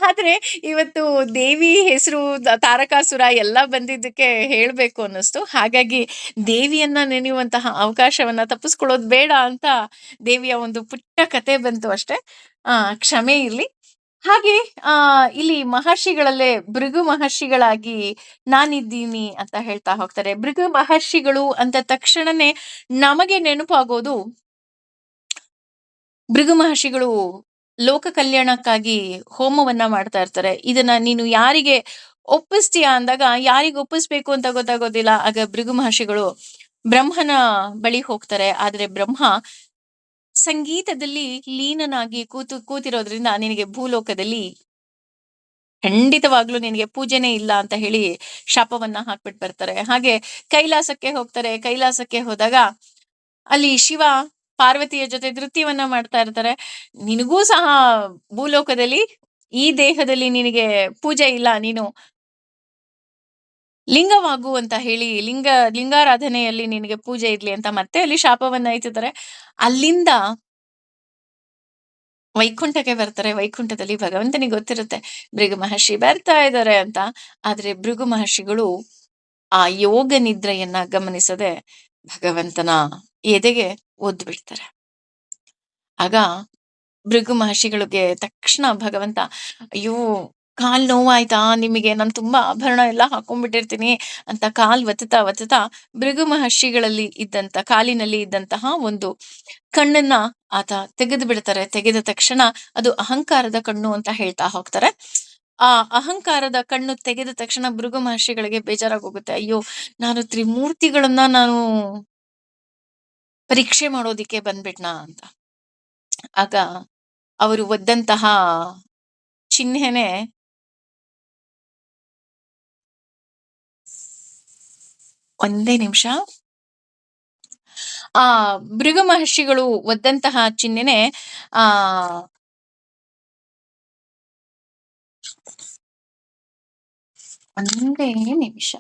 ಆದ್ರೆ ಇವತ್ತು ದೇವಿ ಹೆಸರು ತಾರಕಾಸುರ ಎಲ್ಲ ಬಂದಿದ್ದಕ್ಕೆ ಹೇಳ್ಬೇಕು ಅನ್ನಿಸ್ತು. ಹಾಗಾಗಿ ದೇವಿಯನ್ನ ನೆನೆಯುವಂತಹ ಅವಕಾಶವನ್ನ ತಪ್ಪಿಸ್ಕೊಳ್ಳೋದು ಬೇಡ ಅಂತ ದೇವಿಯ ಒಂದು ಪುಟ್ಟ ಕತೆ ಬಂತು ಅಷ್ಟೇ. ಕ್ಷಮೆ ಇರ್ಲಿ. ಹಾಗೆ ಆ ಇಲ್ಲಿ ಮಹರ್ಷಿಗಳಲ್ಲೇ ಭೃಗು ಮಹರ್ಷಿಗಳಾಗಿ ನಾನಿದ್ದೀನಿ ಅಂತ ಹೇಳ್ತಾ ಹೋಗ್ತಾರೆ. ಭೃಗು ಮಹರ್ಷಿಗಳು ಅಂತ ತಕ್ಷಣನೇ ನಮಗೆ ನೆನಪಾಗೋದು, ಭೃಗು ಮಹರ್ಷಿಗಳು ಲೋಕ ಕಲ್ಯಾಣಕ್ಕಾಗಿ ಹೋಮವನ್ನ ಮಾಡ್ತಾ ಇರ್ತಾರೆ. ಇದನ್ನ ನೀನು ಯಾರಿಗೆ ಒಪ್ಪಿಸ್ತೀಯಾ ಅಂದಾಗ ಯಾರಿಗೆ ಒಪ್ಪಿಸ್ಬೇಕು ಅಂತ ಗೊತ್ತಾಗೋದಿಲ್ಲ. ಆಗ ಭೃಗು ಮಹರ್ಷಿಗಳು ಬ್ರಹ್ಮನ ಬಳಿ ಹೋಗ್ತಾರೆ. ಆದ್ರೆ ಬ್ರಹ್ಮ ಸಂಗೀತದಲ್ಲಿ ಲೀನನಾಗಿ ಕೂತಿರೋದ್ರಿಂದ ನಿನಗೆ ಭೂಲೋಕದಲ್ಲಿ ಖಂಡಿತವಾಗ್ಲೂ ನಿನಗೆ ಪೂಜೆನೇ ಇಲ್ಲ ಅಂತ ಹೇಳಿ ಶಾಪವನ್ನ ಹಾಕ್ಬಿಟ್ಟು ಬರ್ತಾರೆ. ಹಾಗೆ ಕೈಲಾಸಕ್ಕೆ ಹೋಗ್ತಾರೆ. ಕೈಲಾಸಕ್ಕೆ ಹೋದಾಗ ಅಲ್ಲಿ ಶಿವ ಪಾರ್ವತಿಯ ಜೊತೆ ನೃತ್ಯವನ್ನ ಮಾಡ್ತಾ ಇರ್ತಾರೆ. ನಿನಗೂ ಸಹ ಭೂಲೋಕದಲ್ಲಿ ಈ ದೇಹದಲ್ಲಿ ನಿನಗೆ ಪೂಜೆ ಇಲ್ಲ, ನೀನು ಲಿಂಗವಾಗು ಅಂತ ಹೇಳಿ ಲಿಂಗಾರಾಧನೆಯಲ್ಲಿ ನಿನಗೆ ಪೂಜೆ ಇರ್ಲಿ ಅಂತ ಮತ್ತೆ ಅಲ್ಲಿ ಶಾಪವನ್ನ ಎತ್ತುತ್ತಾರೆ. ಅಲ್ಲಿಂದ ವೈಕುಂಠಕ್ಕೆ ಬರ್ತಾರೆ. ವೈಕುಂಠದಲ್ಲಿ ಭಗವಂತನಿಗೆ ಗೊತ್ತಿರುತ್ತೆ ಭೃಗು ಮಹರ್ಷಿ ಬರ್ತಾ ಇದ್ದಾರೆ ಅಂತ. ಆದ್ರೆ ಭೃಗು ಮಹರ್ಷಿಗಳು ಆ ಯೋಗ ನಿದ್ರೆಯನ್ನ ಗಮನಿಸದೆ ಭಗವಂತನ ಎದೆಗೆ ಒದ್ದು ಬಿಡ್ತಾರೆ. ಆಗ ಭೃಗು ಮಹರ್ಷಿಗಳಿಗೆ ತಕ್ಷಣ ಭಗವಂತ, ಅಯ್ಯೋ ಕಾಲ್ ನೋವಾಯ್ತಾ ನಿಮಗೆ, ನಾನು ತುಂಬಾ ಆಭರಣ ಎಲ್ಲ ಹಾಕೊಂಡ್ಬಿಟ್ಟಿರ್ತೀನಿ ಅಂತ ಕಾಲ್ ಒತ್ತುತ್ತಾ ಭೃಗು ಮಹರ್ಷಿಗಳಲ್ಲಿ ಕಾಲಿನಲ್ಲಿ ಇದ್ದಂತಹ ಒಂದು ಕಣ್ಣನ್ನ ಆತ ತೆಗೆದು ಬಿಡ್ತಾರೆ. ತೆಗೆದ ತಕ್ಷಣ ಅದು ಅಹಂಕಾರದ ಕಣ್ಣು ಅಂತ ಹೇಳ್ತಾ ಹೋಗ್ತಾರೆ. ಆ ಅಹಂಕಾರದ ಕಣ್ಣು ತೆಗೆದ ತಕ್ಷಣ ಭೃಗು ಮಹರ್ಷಿಗಳಿಗೆ ಬೇಜಾರಾಗೋಗುತ್ತೆ. ಅಯ್ಯೋ, ನಾನು ತ್ರಿಮೂರ್ತಿಗಳನ್ನ ನಾನು ಪರೀಕ್ಷೆ ಮಾಡೋದಿಕ್ಕೆ ಬಂದ್ಬಿಟ್ನಾ ಅಂತ. ಆಗ ಅವರು ಒದ್ದಂತಹ ಚಿಹ್ನೆನೆ, ಒಂದೇ ನಿಮಿಷ, ಆ ಭೃಗು ಮಹರ್ಷಿಗಳು ಒದ್ದಂತಹ ಚಿಹ್ನೆನೆ ಆ ಒಂದೇ ನಿಮಿಷ,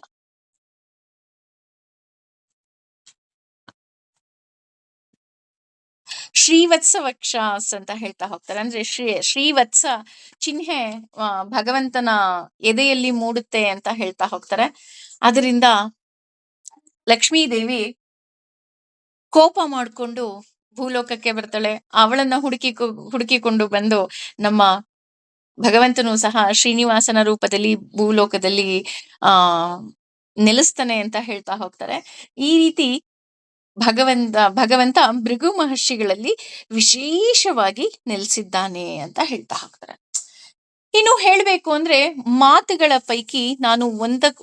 ಶ್ರೀವತ್ಸ ವಕ್ಷಾಸ್ ಅಂತ ಹೇಳ್ತಾ ಹೋಗ್ತಾರೆ. ಅಂದ್ರೆ ಶ್ರೀವತ್ಸ ಚಿಹ್ನೆ ಭಗವಂತನ ಎದೆಯಲ್ಲಿ ಮೂಡುತ್ತೆ ಅಂತ ಹೇಳ್ತಾ ಹೋಗ್ತಾರೆ. ಅದರಿಂದ ಲಕ್ಷ್ಮೀ ದೇವಿ ಕೋಪ ಮಾಡಿಕೊಂಡು ಭೂಲೋಕಕ್ಕೆ ಬರ್ತಾಳೆ. ಅವಳನ್ನ ಹುಡುಕಿಕೊಂಡು ಬಂದು ನಮ್ಮ ಭಗವಂತನು ಸಹ ಶ್ರೀನಿವಾಸನ ರೂಪದಲ್ಲಿ ಭೂಲೋಕದಲ್ಲಿ ಆ ನೆಲೆಸ್ತಾನೆ ಅಂತ ಹೇಳ್ತಾ ಹೋಗ್ತಾರೆ. ಈ ರೀತಿ ಭಗವಂತ ಭೃಗು ಮಹರ್ಷಿಗಳಲ್ಲಿ ವಿಶೇಷವಾಗಿ ನೆಲೆಸಿದ್ದಾನೆ ಅಂತ ಹೇಳ್ತಾ ಹೋಗ್ತಾರೆ. ಇನ್ನು ಹೇಳ್ಬೇಕು ಅಂದ್ರೆ ಮಾತುಗಳ ಪೈಕಿ ನಾನು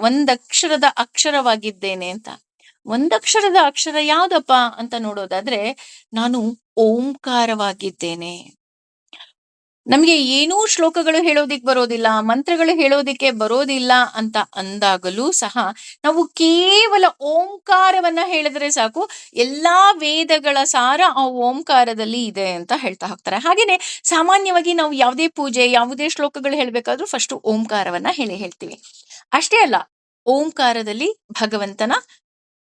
ಒಂದಕ್ಷರದ ಅಕ್ಷರವಾಗಿದ್ದೇನೆ ಅಂತ. ಒಂದಕ್ಷರದ ಅಕ್ಷರ ಯಾವ್ದಪ್ಪ ಅಂತ ನೋಡೋದಾದ್ರೆ ನಾನು ಓಂಕಾರವಾಗಿದ್ದೇನೆ. ನಮ್ಗೆ ಏನೂ ಶ್ಲೋಕಗಳು ಹೇಳೋದಿಕ್ ಬರೋದಿಲ್ಲ, ಮಂತ್ರಗಳು ಹೇಳೋದಿಕ್ಕೆ ಬರೋದಿಲ್ಲ ಅಂತ ಅಂದಾಗಲೂ ಸಹ ನಾವು ಕೇವಲ ಓಂಕಾರವನ್ನ ಹೇಳಿದ್ರೆ ಸಾಕು, ಎಲ್ಲಾ ವೇದಗಳ ಸಾರ ಆ ಓಂಕಾರದಲ್ಲಿ ಇದೆ ಅಂತ ಹೇಳ್ತಾ ಹೋಗ್ತಾರೆ. ಹಾಗೇನೆ ಸಾಮಾನ್ಯವಾಗಿ ನಾವು ಯಾವುದೇ ಪೂಜೆ, ಯಾವುದೇ ಶ್ಲೋಕಗಳು ಹೇಳ್ಬೇಕಾದ್ರೂ ಫಸ್ಟ್ ಓಂಕಾರವನ್ನ ಹೇಳ್ತೀವಿ. ಅಷ್ಟೇ ಅಲ್ಲ, ಓಂಕಾರದಲ್ಲಿ ಭಗವಂತನ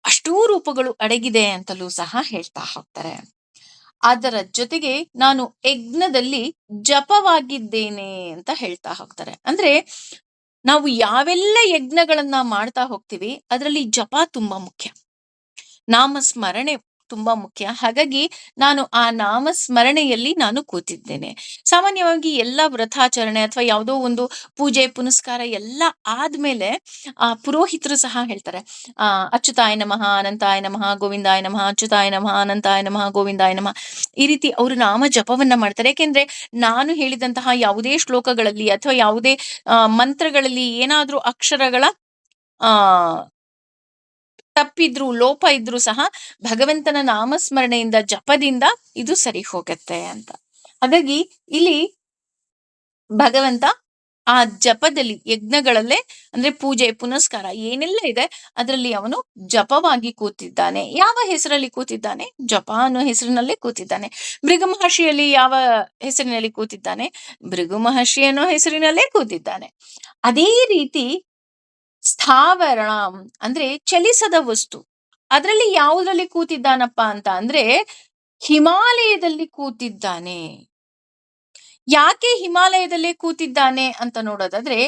ಅಷ್ಟೂ ರೂಪಗಳು ಅಡಗಿದೆ ಅಂತಲೂ ಸಹ ಹೇಳ್ತಾ ಹೋಗ್ತಾರೆ. ಅದರ ಜೊತೆಗೆ ನಾನು ಯಜ್ಞದಲ್ಲಿ ಜಪವಾಗಿದ್ದೇನೆ ಅಂತ ಹೇಳ್ತಾ ಹೋಗ್ತಾರೆ. ಅಂದ್ರೆ ನಾವು ಯಾವೆಲ್ಲ ಯಜ್ಞಗಳನ್ನ ಮಾಡ್ತಾ ಹೋಗ್ತೀವಿ ಅದರಲ್ಲಿ ಜಪ ತುಂಬಾ ಮುಖ್ಯ, ನಾಮಸ್ಮರಣೆ ತುಂಬಾ ಮುಖ್ಯ. ಹಾಗಾಗಿ ನಾನು ಆ ನಾಮಸ್ಮರಣೆಯಲ್ಲಿ ನಾನು ಕೂತಿದ್ದೇನೆ. ಸಾಮಾನ್ಯವಾಗಿ ಎಲ್ಲ ವ್ರತಾಚರಣೆ ಅಥವಾ ಯಾವುದೋ ಒಂದು ಪೂಜೆ ಪುನಸ್ಕಾರ ಎಲ್ಲ ಆದ್ಮೇಲೆ ಪುರೋಹಿತರು ಸಹ ಹೇಳ್ತಾರೆ, ಅಚ್ಯುತಾಯ ನಮಃ, ಅನಂತಾಯ ನಮಃ, ಗೋವಿಂದಾಯ ನಮಃ, ಅಚ್ಯುತಾಯ ನಮಃ, ಅನಂತಾಯ ನಮಃ, ಗೋವಿಂದಾಯ ನಮಃ. ಈ ರೀತಿ ಅವರು ನಾಮ ಜಪವನ್ನ ಮಾಡ್ತಾರೆ. ಯಾಕೆಂದ್ರೆ ನಾನು ಹೇಳಿದಂತಹ ಯಾವುದೇ ಶ್ಲೋಕಗಳಲ್ಲಿ ಅಥವಾ ಯಾವುದೇ ಮಂತ್ರಗಳಲ್ಲಿ ಏನಾದ್ರೂ ಅಕ್ಷರಗಳ ಆ ತಪ್ಪಿದ್ರು, ಲೋಪ ಇದ್ರು ಸಹ ಭಗವಂತನ ನಾಮಸ್ಮರಣೆಯಿಂದ, ಜಪದಿಂದ ಇದು ಸರಿ ಹೋಗತ್ತೆ ಅಂತ. ಹಾಗಾಗಿ ಇಲ್ಲಿ ಭಗವಂತ ಆ ಜಪದಲ್ಲಿ, ಯಜ್ಞಗಳಲ್ಲೇ ಅಂದ್ರೆ ಪೂಜೆ ಪುನಸ್ಕಾರ ಏನೆಲ್ಲ ಇದೆ ಅದರಲ್ಲಿ ಅವನು ಜಪವಾಗಿ ಕೂತಿದ್ದಾನೆ. ಯಾವ ಹೆಸರಲ್ಲಿ ಕೂತಿದ್ದಾನೆ? ಜಪ ಅನ್ನೋ ಹೆಸರಿನಲ್ಲೇ ಕೂತಿದ್ದಾನೆ. ಭೃಗು ಮಹರ್ಷಿಯಲ್ಲಿ ಯಾವ ಹೆಸರಿನಲ್ಲಿ ಕೂತಿದ್ದಾನೆ? ಭೃಗು ಮಹರ್ಷಿ ಅನ್ನೋ ಹೆಸರಿನಲ್ಲೇ ಕೂತಿದ್ದಾನೆ. ಅದೇ ರೀತಿ ಸ್ಥಾವರ ಅಂದ್ರೆ ಚಲಿಸದ ವಸ್ತು, ಅದರಲ್ಲಿ ಯಾವುದ್ರಲ್ಲಿ ಕೂತಿದ್ದಾನಪ್ಪ ಅಂತ ಅಂದ್ರೆ ಹಿಮಾಲಯದಲ್ಲಿ ಕೂತಿದ್ದಾನೆ. ಯಾಕೆ ಹಿಮಾಲಯದಲ್ಲೇ ಕೂತಿದ್ದಾನೆ ಅಂತ ನೋಡೋದಾದ್ರೆ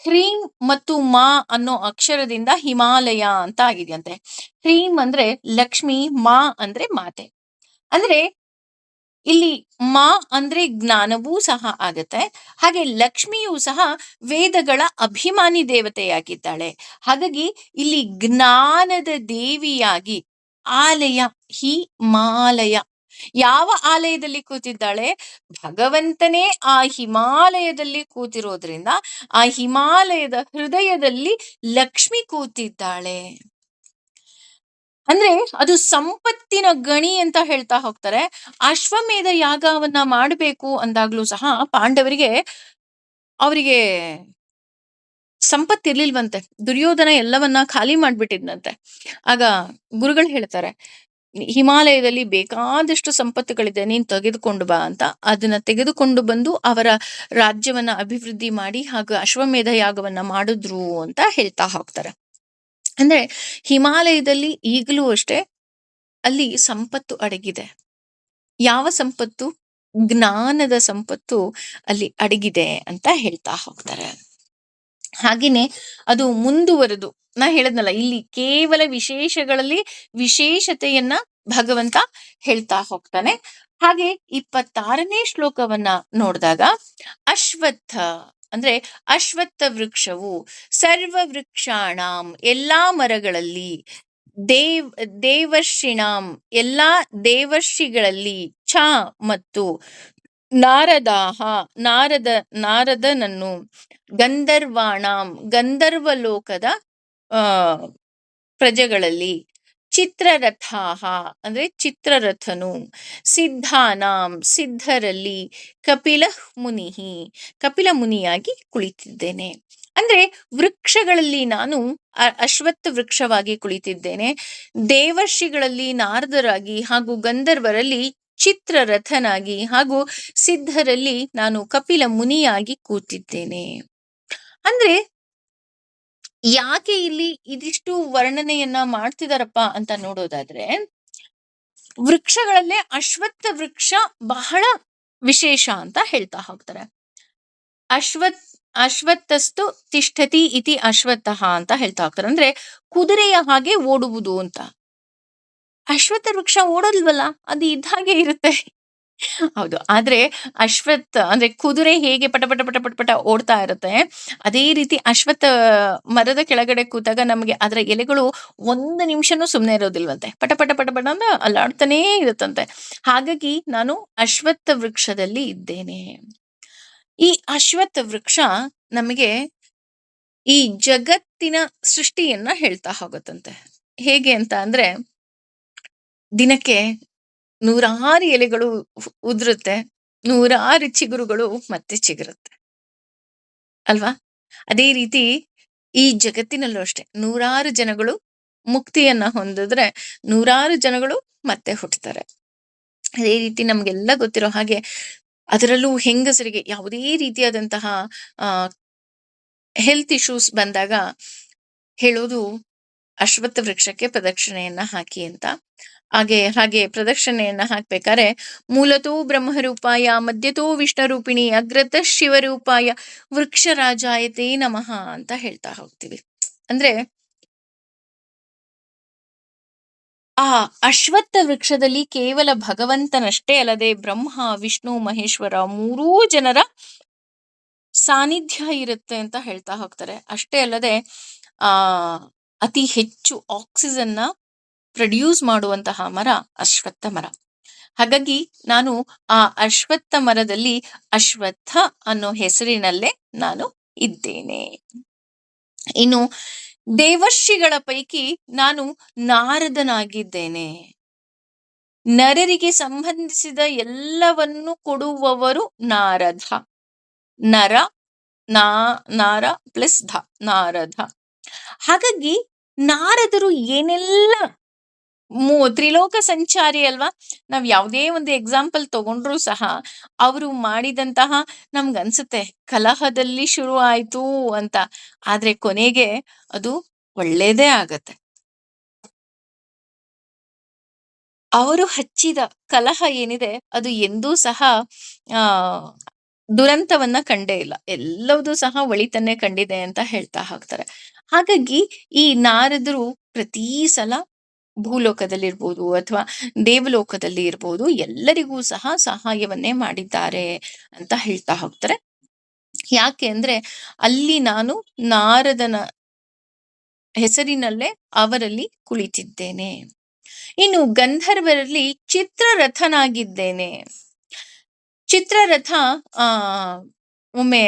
ಹ್ರೀಂ ಮತ್ತು ಮಾ ಅನ್ನೋ ಅಕ್ಷರದಿಂದ ಹಿಮಾಲಯ ಅಂತ ಆಗಿದೆಯಂತೆ. ಹ್ರೀಂ ಅಂದ್ರೆ ಲಕ್ಷ್ಮಿ, ಮಾ ಅಂದ್ರೆ ಮಾತೆ. ಅಂದ್ರೆ ಇಲ್ಲಿ ಮಾ ಅಂದ್ರೆ ಜ್ಞಾನವೂ ಸಹ ಆಗತ್ತೆ. ಹಾಗೆ ಲಕ್ಷ್ಮಿಯೂ ಸಹ ವೇದಗಳ ಅಭಿಮಾನಿ ದೇವತೆಯಾಗಿದ್ದಾಳೆ. ಹಾಗಾಗಿ ಇಲ್ಲಿ ಜ್ಞಾನದ ದೇವಿಯಾಗಿ ಆಲಯ, ಹಿಮಾಲಯ, ಯಾವ ಆಲಯದಲ್ಲಿ ಕೂತಿದ್ದಾಳೆ? ಭಗವಂತನೇ ಆ ಹಿಮಾಲಯದಲ್ಲಿ ಕೂತಿರೋದ್ರಿಂದ ಆ ಹಿಮಾಲಯದ ಹೃದಯದಲ್ಲಿ ಲಕ್ಷ್ಮಿ ಕೂತಿದ್ದಾಳೆ. ಅಂದ್ರೆ ಅದು ಸಂಪತ್ತಿನ ಗಣಿ ಅಂತ ಹೇಳ್ತಾ ಹೋಗ್ತಾರೆ. ಅಶ್ವಮೇಧ ಯಾಗವನ್ನ ಮಾಡಬೇಕು ಅಂದಾಗ್ಲೂ ಸಹ ಪಾಂಡವರಿಗೆ ಅವರಿಗೆ ಸಂಪತ್ತಿರ್ಲಿಲ್ವಂತೆ. ದುರ್ಯೋಧನ ಎಲ್ಲವನ್ನ ಖಾಲಿ ಮಾಡ್ಬಿಟ್ಟಿದ್ನಂತೆ. ಆಗ ಗುರುಗಳು ಹೇಳ್ತಾರೆ, ಹಿಮಾಲಯದಲ್ಲಿ ಬೇಕಾದಷ್ಟು ಸಂಪತ್ತುಗಳಿದೆ, ನೀನ್ ತೆಗೆದುಕೊಂಡು ಬಾ ಅಂತ. ಅದನ್ನ ತೆಗೆದುಕೊಂಡು ಬಂದು ಅವರ ರಾಜ್ಯವನ್ನ ಅಭಿವೃದ್ಧಿ ಮಾಡಿ ಹಾಗೂ ಅಶ್ವಮೇಧ ಯಾಗವನ್ನ ಮಾಡಿದ್ರು ಅಂತ ಹೇಳ್ತಾ ಹೋಗ್ತಾರೆ. ಅಂದ್ರೆ ಹಿಮಾಲಯದಲ್ಲಿ ಈಗಲೂ ಅಷ್ಟೇ ಅಲ್ಲಿ ಸಂಪತ್ತು ಅಡಗಿದೆ. ಯಾವ ಸಂಪತ್ತು? ಜ್ಞಾನದ ಸಂಪತ್ತು ಅಲ್ಲಿ ಅಡಗಿದೆ ಅಂತ ಹೇಳ್ತಾ ಹೋಗ್ತಾರೆ. ಹಾಗೇನೆ ಅದು ಮುಂದುವರೆದು, ನಾ ಹೇಳದ್ನಲ್ಲ, ಇಲ್ಲಿ ಕೇವಲ ವಿಶೇಷಗಳಲ್ಲಿ ವಿಶೇಷತೆಯನ್ನ ಭಗವಂತ ಹೇಳ್ತಾ ಹೋಗ್ತಾನೆ. ಹಾಗೆ 26ನೇ ಶ್ಲೋಕವನ್ನ ನೋಡಿದಾಗ ಅಶ್ವತ್ಥ ಅಂದ್ರೆ ಅಶ್ವತ್ಥ ವೃಕ್ಷವು ಸರ್ವ ವೃಕ್ಷಾಣಾಂ ಎಲ್ಲಾ ಮರಗಳಲ್ಲಿ, ದೇವ್ ದೇವರ್ಷಿಣಾಂ ಎಲ್ಲಾ ದೇವರ್ಷಿಗಳಲ್ಲಿ, ಛ ಮತ್ತು ನಾರದಾಹ ನಾರದನನ್ನು, ಗಂಧರ್ವಾಣಾಂ ಗಂಧರ್ವ ಲೋಕದ ಆ ಪ್ರಜೆಗಳಲ್ಲಿ, ಚಿತ್ರರಥಾಹ ಅಂದ್ರೆ ಚಿತ್ರರಥನು, ಸಿದ್ಧಾನಾಂ ಸಿದ್ಧರಲ್ಲಿ, ಕಪಿಲ ಮುನಿಹಿ ಕಪಿಲ ಮುನಿಯಾಗಿ ಕುಳಿತಿದ್ದೇನೆ. ಅಂದ್ರೆ ವೃಕ್ಷಗಳಲ್ಲಿ ನಾನು ಅಶ್ವತ್ಥ ವೃಕ್ಷವಾಗಿ ಕುಳಿತಿದ್ದೇನೆ, ದೇವರ್ಷಿಗಳಲ್ಲಿ ನಾರದರಾಗಿ ಹಾಗೂ ಗಂಧರ್ವರಲ್ಲಿ ಚಿತ್ರರಥನಾಗಿ ಹಾಗೂ ಸಿದ್ಧರಲ್ಲಿ ನಾನು ಕಪಿಲ ಮುನಿಯಾಗಿ ಕೂತಿದ್ದೇನೆ. ಅಂದ್ರೆ ಯಾಕೆ ಇಲ್ಲಿ ಇದಿಷ್ಟು ವರ್ಣನೆಯನ್ನ ಮಾಡ್ತಿದಾರಪ್ಪ ಅಂತ ನೋಡೋದಾದ್ರೆ, ವೃಕ್ಷಗಳಲ್ಲೇ ಅಶ್ವತ್ಥ ವೃಕ್ಷ ಬಹಳ ವಿಶೇಷ ಅಂತ ಹೇಳ್ತಾ ಹೋಗ್ತಾರೆ. ಅಶ್ವತ್ಥಸ್ತು ತಿಷ್ಠತಿ ಇತಿ ಅಶ್ವತ್ಥಃ ಅಂತ ಹೇಳ್ತಾ ಹೋಗ್ತಾರೆ. ಅಂದ್ರೆ ಕುದುರೆಯ ಹಾಗೆ ಓಡುವುದು ಅಂತ. ಅಶ್ವತ್ಥ ವೃಕ್ಷ ಓಡೋಲ್ವಲ್ಲ, ಅದು ಇದ್ದ ಹಾಗೆ ಇರುತ್ತೆ. ಹೌದು. ಆದ್ರೆ ಅಶ್ವತ್ಥ ಅಂದ್ರೆ ಕುದುರೆ ಹೇಗೆ ಪಟ ಪಟ ಪಟ ಪಟ ಪಟ ಓಡ್ತಾ ಇರುತ್ತೆ, ಅದೇ ರೀತಿ ಅಶ್ವತ್ಥ ಮರದ ಕೆಳಗಡೆ ಕೂತಾಗ ನಮಗೆ ಅದರ ಎಲೆಗಳು ಒಂದು ನಿಮಿಷನೂ ಸುಮ್ಮನೆ ಇರೋದಿಲ್ವಂತೆ. ಪಟ ಪಟ ಪಟ ಪಟ ಅಂತ ಅಲ್ಲಾಡ್ತಾನೇ ಇರುತ್ತಂತೆ. ಹಾಗಾಗಿ ನಾನು ಅಶ್ವತ್ಥ ವೃಕ್ಷದಲ್ಲಿ ಇದ್ದೇನೆ. ಈ ಅಶ್ವತ್ಥ ವೃಕ್ಷ ನಮಗೆ ಈ ಜಗತ್ತಿನ ಸೃಷ್ಟಿಯನ್ನ ಹೇಳ್ತಾ ಹೋಗುತ್ತಂತೆ. ಹೇಗೆ ಅಂತ ಅಂದ್ರೆ, ದಿನಕ್ಕೆ 100 ಎಲೆಗಳು ಉದುರುತ್ತೆ, 100 ಚಿಗುರುಗಳು ಮತ್ತೆ ಚಿಗುರುತ್ತೆ ಅಲ್ವಾ? ಅದೇ ರೀತಿ ಈ ಜಗತ್ತಿನಲ್ಲೂ ಅಷ್ಟೇ 100 ಜನಗಳು ಮುಕ್ತಿಯನ್ನ ಹೊಂದಿದ್ರೆ 100 ಜನಗಳು ಮತ್ತೆ ಹುಟ್ಟುತ್ತಾರೆ. ಅದೇ ರೀತಿ ನಮ್ಗೆಲ್ಲ ಗೊತ್ತಿರೋ ಹಾಗೆ ಅದರಲ್ಲೂ ಹೆಂಗಸರಿಗೆ ಯಾವುದೇ ರೀತಿಯಾದಂತಹ ಹೆಲ್ತ್ ಇಶ್ಯೂಸ್ ಬಂದಾಗ ಹೇಳೋದು ಅಶ್ವತ್ಥ ವೃಕ್ಷಕ್ಕೆ ಪ್ರದಕ್ಷಿಣೆಯನ್ನ ಹಾಕಿ ಅಂತ. ಹಾಗೆ ಪ್ರದಕ್ಷಿಣೆಯನ್ನ ಹಾಕ್ಬೇಕಾದ್ರೆ ಮೂಲತೋ ಬ್ರಹ್ಮರೂಪಾಯ ಮಧ್ಯತೋ ವಿಷ್ಣುರೂಪಿಣಿ ಅಗ್ರತಃ ಶಿವರೂಪಾಯ ವೃಕ್ಷರಾಜಾಯತೆ ನಮಃ ಅಂತ ಹೇಳ್ತಾ ಹೋಗ್ತೀವಿ. ಅಂದ್ರೆ ಆ ಅಶ್ವತ್ಥ ವೃಕ್ಷದಲ್ಲಿ ಕೇವಲ ಭಗವಂತನಷ್ಟೇ ಅಲ್ಲದೆ ಬ್ರಹ್ಮ ವಿಷ್ಣು ಮಹೇಶ್ವರ 3 ಜನರ ಸಾನ್ನಿಧ್ಯ ಇರುತ್ತೆ ಅಂತ ಹೇಳ್ತಾ ಹೋಗ್ತಾರೆ. ಅಷ್ಟೇ ಅಲ್ಲದೆ ಆ ಅತಿ ಹೆಚ್ಚು ಆಕ್ಸಿಜನ್ನ ಪ್ರೊಡ್ಯೂಸ್ ಮಾಡುವಂತಹ ಮರ ಅಶ್ವತ್ಥ ಮರ. ಹಾಗಾಗಿ ನಾನು ಆ ಅಶ್ವತ್ಥ ಮರದಲ್ಲಿ ಅಶ್ವತ್ಥ ಅನ್ನೋ ಹೆಸರಿನಲ್ಲೇ ನಾನು ಇದ್ದೇನೆ. ಇನ್ನು ದೇವರ್ಷಿಗಳ ಪೈಕಿ ನಾನು ನಾರದನಾಗಿದ್ದೇನೆ. ನರರಿಗೆ ಸಂಬಂಧಿಸಿದ ಎಲ್ಲವನ್ನು ಕೊಡುವವರು ನಾರದ. ನರ ನಾರ ಪ್ಲಸ್ ಧ ನಾರದ. ಹಾಗಾಗಿ ನಾರದರು ಏನೆಲ್ಲ ತ್ರಿಲೋಕ ಸಂಚಾರಿ ಅಲ್ವಾ? ನಾವ್ ಯಾವುದೇ ಒಂದು ಎಕ್ಸಾಂಪಲ್ ತಗೊಂಡ್ರು ಸಹ ಅವರು ಮಾಡಿದಂತಹ ನಮ್ಗನ್ಸುತ್ತೆ ಕಲಹದಲ್ಲಿ ಶುರು ಆಯ್ತು ಅಂತ, ಆದ್ರೆ ಕೊನೆಗೆ ಅದು ಒಳ್ಳೇದೇ ಆಗತ್ತೆ. ಅವರು ಹಚ್ಚಿದ ಕಲಹ ಏನಿದೆ ಅದು ಎಂದೂ ಸಹ ಆ ದುರಂತವನ್ನ ಕಂಡೇ ಇಲ್ಲ, ಎಲ್ಲವೂ ಸಹ ಒಳಿತನ್ನೇ ಕಂಡಿದೆ ಅಂತ ಹೇಳ್ತಾ ಹೋಗ್ತಾರೆ. ಹಾಗಾಗಿ ಈ ನಾರದರು ಪ್ರತಿ ಸಲ ಭೂಲೋಕದಲ್ಲಿರ್ಬೋದು ಅಥವಾ ದೇವಲೋಕದಲ್ಲಿ ಇರ್ಬೋದು, ಎಲ್ಲರಿಗೂ ಸಹ ಸಹಾಯವನ್ನೇ ಮಾಡಿದ್ದಾರೆ ಅಂತ ಹೇಳ್ತಾ ಹೋಗ್ತಾರೆ. ಯಾಕೆ ಅಂದ್ರೆ ಅಲ್ಲಿ ನಾನು ನಾರದನ ಹೆಸರಿನಲ್ಲೇ ಅವರಲ್ಲಿ ಕುಳಿತಿದ್ದೇನೆ. ಇನ್ನು ಗಂಧರ್ವರಲ್ಲಿ ಚಿತ್ರರಥನಾಗಿದ್ದೇನೆ. ಚಿತ್ರರಥ ಆ ಒಮ್ಮೆ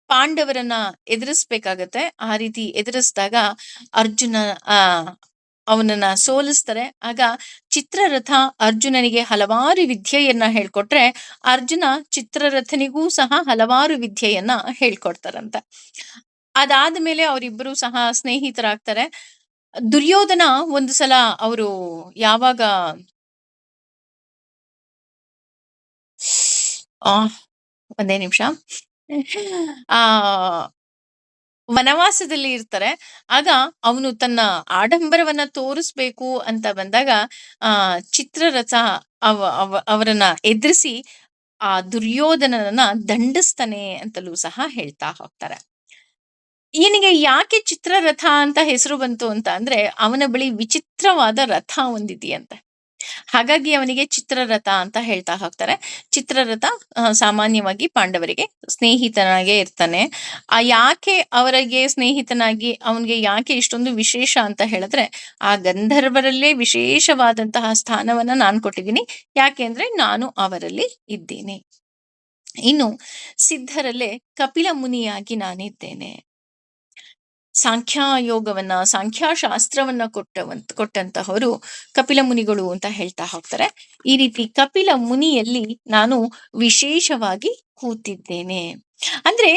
ಪಾಂಡವರನ್ನ ಎದುರಿಸ್ಬೇಕಾಗತ್ತೆ. ಆ ರೀತಿ ಎದುರಿಸಿದಾಗ ಅರ್ಜುನ ಆ ಅವನನ್ನ ಸೋಲಿಸ್ತಾರೆ. ಆಗ ಚಿತ್ರರಥ ಅರ್ಜುನನಿಗೆ ಹಲವಾರು ವಿದ್ಯೆಯನ್ನ ಹೇಳ್ಕೊಟ್ರೆ, ಅರ್ಜುನ ಚಿತ್ರರಥನಿಗೂ ಸಹ ಹಲವಾರು ವಿದ್ಯೆಯನ್ನ ಹೇಳ್ಕೊಡ್ತಾರಂತೆ. ಅದಾದ ಮೇಲೆ ಅವರಿಬ್ಬರು ಸಹ ಸ್ನೇಹಿತರಾಗ್ತಾರೆ. ದುರ್ಯೋಧನ ಒಂದು ಸಲ ಅವರು ಯಾವಾಗ ಆ ಒಂದೇ ನಿಮಿಷ. ಆ ವನವಾಸದಲ್ಲಿ ಇರ್ತಾರೆ. ಆಗ ಅವನು ತನ್ನ ಆಡಂಬರವನ್ನ ತೋರಿಸ್ಬೇಕು ಅಂತ ಬಂದಾಗ ಆ ಚಿತ್ರರಥ ಅವರನ್ನ ಎದುರಿಸಿ ಆ ದುರ್ಯೋಧನನನ್ನ ದಂಡಿಸ್ತಾನೆ ಅಂತಲೂ ಸಹ ಹೇಳ್ತಾ ಹೋಗ್ತಾರೆ. ಇವನಿಗೆ ಯಾಕೆ ಚಿತ್ರರಥ ಅಂತ ಹೆಸರು ಬಂತು ಅಂತ ಅಂದ್ರೆ, ಅವನ ಬಳಿ ವಿಚಿತ್ರವಾದ ರಥ ಒಂದಿದೆಯಂತೆ. ಹಾಗಾಗಿ ಅವನಿಗೆ ಚಿತ್ರರಥ ಅಂತ ಹೇಳ್ತಾ ಹೋಗ್ತಾರೆ. ಚಿತ್ರರಥ ಸಾಮಾನ್ಯವಾಗಿ ಪಾಂಡವರಿಗೆ ಸ್ನೇಹಿತನಾಗೇ ಇರ್ತಾನೆ. ಯಾಕೆ ಅವರಿಗೆ ಸ್ನೇಹಿತನಾಗಿ ಅವನಿಗೆ ಯಾಕೆ ಇಷ್ಟೊಂದು ವಿಶೇಷ ಅಂತ ಹೇಳಿದ್ರೆ, ಆ ಗಂಧರ್ವರಲ್ಲೇ ವಿಶೇಷವಾದಂತಹ ಸ್ಥಾನವನ್ನ ನಾನು ಕೊಟ್ಟಿದ್ದೀನಿ. ಯಾಕೆ ಅಂದ್ರೆ ನಾನು ಅವರಲ್ಲಿ ಇದ್ದೀನಿ. ಇನ್ನು ಸಿದ್ಧರಲ್ಲೇ ಕಪಿಲ ಮುನಿಯಾಗಿ ನಾನಿದ್ದೇನೆ. ಸಾಂಖ್ಯಯೋಗವನ್ನ, ಸಾಂಖ್ಯಶಾಸ್ತ್ರವನ್ನ ಕೊಟ್ಟಂತಹವರು ಕಪಿಲ ಮುನಿಗಳು ಅಂತ ಹೇಳ್ತಾ ಹೋಗ್ತಾರೆ. ಈ ರೀತಿ ಕಪಿಲ ಮುನಿಯಲ್ಲಿ ನಾನು ವಿಶೇಷವಾಗಿ ಕೂತಿದ್ದೇನೆ. ಅಂದ್ರೆ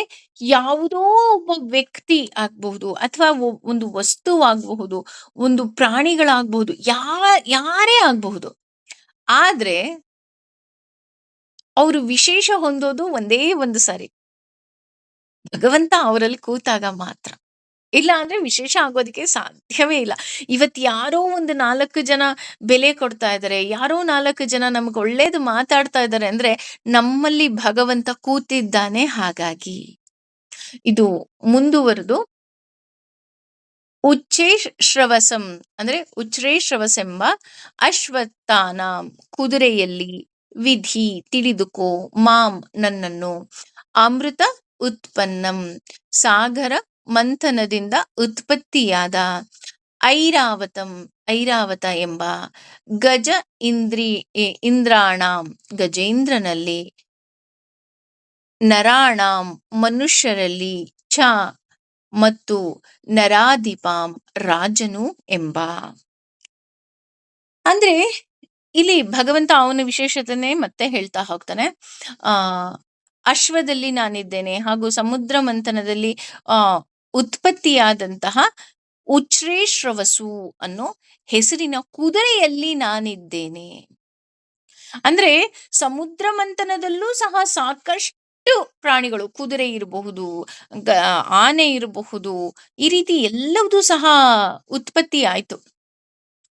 ಯಾವುದೋ ಒಬ್ಬ ವ್ಯಕ್ತಿ ಆಗ್ಬಹುದು, ಅಥವಾ ಒಂದು ವಸ್ತುವಾಗಬಹುದು, ಒಂದು ಪ್ರಾಣಿಗಳಾಗಬಹುದು, ಯಾರೇ ಆಗಬಹುದು. ಆದ್ರೆ ಅವರು ವಿಶೇಷ ಹೊಂದೋದು ಒಂದೇ ಒಂದು ಸಾರಿ, ಭಗವಂತ ಅವರಲ್ಲಿ ಕೂತಾಗ ಮಾತ್ರ. ಇಲ್ಲ ಅಂದ್ರೆ ವಿಶೇಷ ಆಗೋದಕ್ಕೆ ಸಾಧ್ಯವೇ ಇಲ್ಲ. ಇವತ್ತು ಯಾರೋ ಒಂದು 4 ಜನ ಬೆಲೆ ಕೊಡ್ತಾ ಇದ್ದಾರೆ, ಯಾರೋ 4 ಜನ ನಮ್ಗೆ ಒಳ್ಳೇದು ಮಾತಾಡ್ತಾ ಇದ್ದಾರೆ ಅಂದ್ರೆ ನಮ್ಮಲ್ಲಿ ಭಗವಂತ ಕೂತಿದ್ದಾನೆ. ಹಾಗಾಗಿ ಇದು ಮುಂದುವರೆದು ಉಚ್ಚೇಶ್ರವಸಂ ಅಂದ್ರೆ ಉಚ್ರೇಶ್ರವಸೆಂಬ ಅಶ್ವತ್ಥಾನ ಕುದುರೆಯಲ್ಲಿ ವಿಧಿ ತಿಳಿದುಕೋ ಮಾಂ ನನ್ನನ್ನು ಅಮೃತ ಉತ್ಪನ್ನಂ ಸಾಗರ ಮಂಥನದಿಂದ ಉತ್ಪತ್ತಿಯಾದ ಐರಾವತಂ ಐರಾವತ ಎಂಬ ಗಜ ಇಂದ್ರಾಣಾಂ ಗಜೇಂದ್ರನಲ್ಲಿ ನರಾಣಾಂ ಮನುಷ್ಯರಲ್ಲಿ ಚ ಮತ್ತು ನರಾಧಿಪಾಂ ರಾಜನು ಎಂಬ. ಅಂದ್ರೆ ಇಲ್ಲಿ ಭಗವಂತ ಅವನ ವಿಶೇಷತೆನೆ ಮತ್ತೆ ಹೇಳ್ತಾ ಹೋಗ್ತಾನೆ. ಆ ಅಶ್ವದಲ್ಲಿ ನಾನಿದ್ದೇನೆ, ಹಾಗೂ ಸಮುದ್ರ ಮಂಥನದಲ್ಲಿ ಆ ಉತ್ಪತ್ತಿಯಾದಂತಹ ಉಚ್ರೇಶ್ರವಸು ಅನ್ನೋ ಹೆಸರಿನ ಕುದುರೆಯಲ್ಲಿ ನಾನಿದ್ದೇನೆ. ಅಂದ್ರೆ ಸಮುದ್ರ ಮಂಥನದಲ್ಲೂ ಸಹ ಸಾಕಷ್ಟು ಪ್ರಾಣಿಗಳು, ಕುದುರೆ ಇರಬಹುದು, ಆನೆ ಇರಬಹುದು, ಈ ರೀತಿ ಎಲ್ಲವೂ ಸಹ ಉತ್ಪತ್ತಿ ಆಯ್ತು.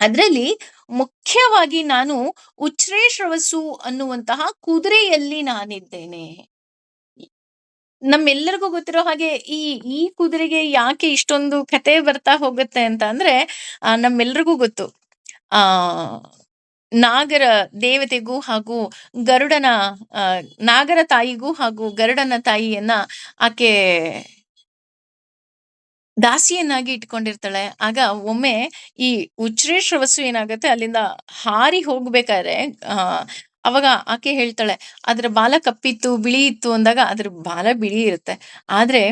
ಅದರಲ್ಲಿ ಮುಖ್ಯವಾಗಿ ನಾನು ಉಚ್ರೇಶ್ರವಸು ಅನ್ನುವಂತಹ ಕುದುರೆಯಲ್ಲಿ ನಾನಿದ್ದೇನೆ. ನಮ್ಮೆಲ್ಲರಿಗೂ ಗೊತ್ತಿರೋ ಹಾಗೆ ಈ ಈ ಕುದುರೆಗೆ ಯಾಕೆ ಇಷ್ಟೊಂದು ಕತೆ ಬರ್ತಾ ಹೋಗುತ್ತೆ ಅಂತ ಅಂದ್ರೆ, ನಮ್ಮೆಲ್ರಿಗೂ ಗೊತ್ತು. ಆ ನಾಗರ ದೇವತೆಗೂ ಹಾಗೂ ಗರುಡನ ಆ ನಾಗರ ತಾಯಿಗೂ ಹಾಗೂ ಗರುಡನ ತಾಯಿಯನ್ನ ಆಕೆ ದಾಸಿಯನ್ನಾಗಿ ಇಟ್ಕೊಂಡಿರ್ತಾಳೆ. ಆಗ ಒಮ್ಮೆ ಈ ಉಚ್ರೇಶ್ರವಸ್ಸು ಏನಾಗುತ್ತೆ, ಅಲ್ಲಿಂದ ಹಾರಿ ಹೋಗ್ಬೇಕಾದ್ರೆ ಅವಾಗ ಆಕೆ ಹೇಳ್ತಾಳೆ, ಅದ್ರ ಬಾಲ ಕಪ್ಪಿತ್ತು, ಬಿಳಿ ಇತ್ತು ಅಂದಾಗ ಅದ್ರ ಬಾಲ ಬಿಳಿ ಇರುತ್ತೆ. ಆದ್ರೆ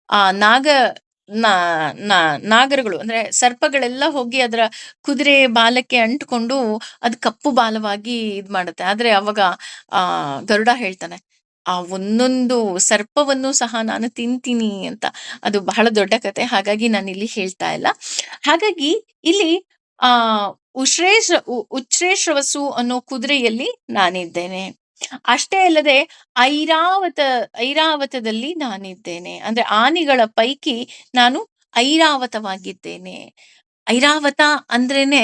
ಆ ನಾಗರಗಳು ಅಂದ್ರೆ ಸರ್ಪಗಳೆಲ್ಲ ಹೋಗಿ ಅದರ ಕುದುರೆ ಬಾಲಕ್ಕೆ ಅಂಟ್ಕೊಂಡು ಅದು ಕಪ್ಪು ಬಾಲವಾಗಿ ಇದ್ ಮಾಡುತ್ತೆ. ಆದ್ರೆ ಅವಾಗ ಗರುಡ ಹೇಳ್ತಾನೆ, ಆ ಒಂದೊಂದು ಸರ್ಪವನ್ನು ಸಹ ನಾನು ತಿಂತೀನಿ ಅಂತ. ಅದು ಬಹಳ ದೊಡ್ಡ ಕತೆ, ಹಾಗಾಗಿ ನಾನು ಇಲ್ಲಿ ಹೇಳ್ತಾ ಇಲ್ಲ. ಹಾಗಾಗಿ ಇಲ್ಲಿ ಆ ಉಚ್ರೇಶ್ರವಸು ಅನ್ನೋ ಕುದುರೆಯಲ್ಲಿ ನಾನಿದ್ದೇನೆ. ಅಷ್ಟೇ ಅಲ್ಲದೆ ಐರಾವತದಲ್ಲಿ ನಾನಿದ್ದೇನೆ. ಅಂದ್ರೆ ಆನೆಗಳ ಪೈಕಿ ನಾನು ಐರಾವತವಾಗಿದ್ದೇನೆ. ಐರಾವತ ಅಂದ್ರೇನೆ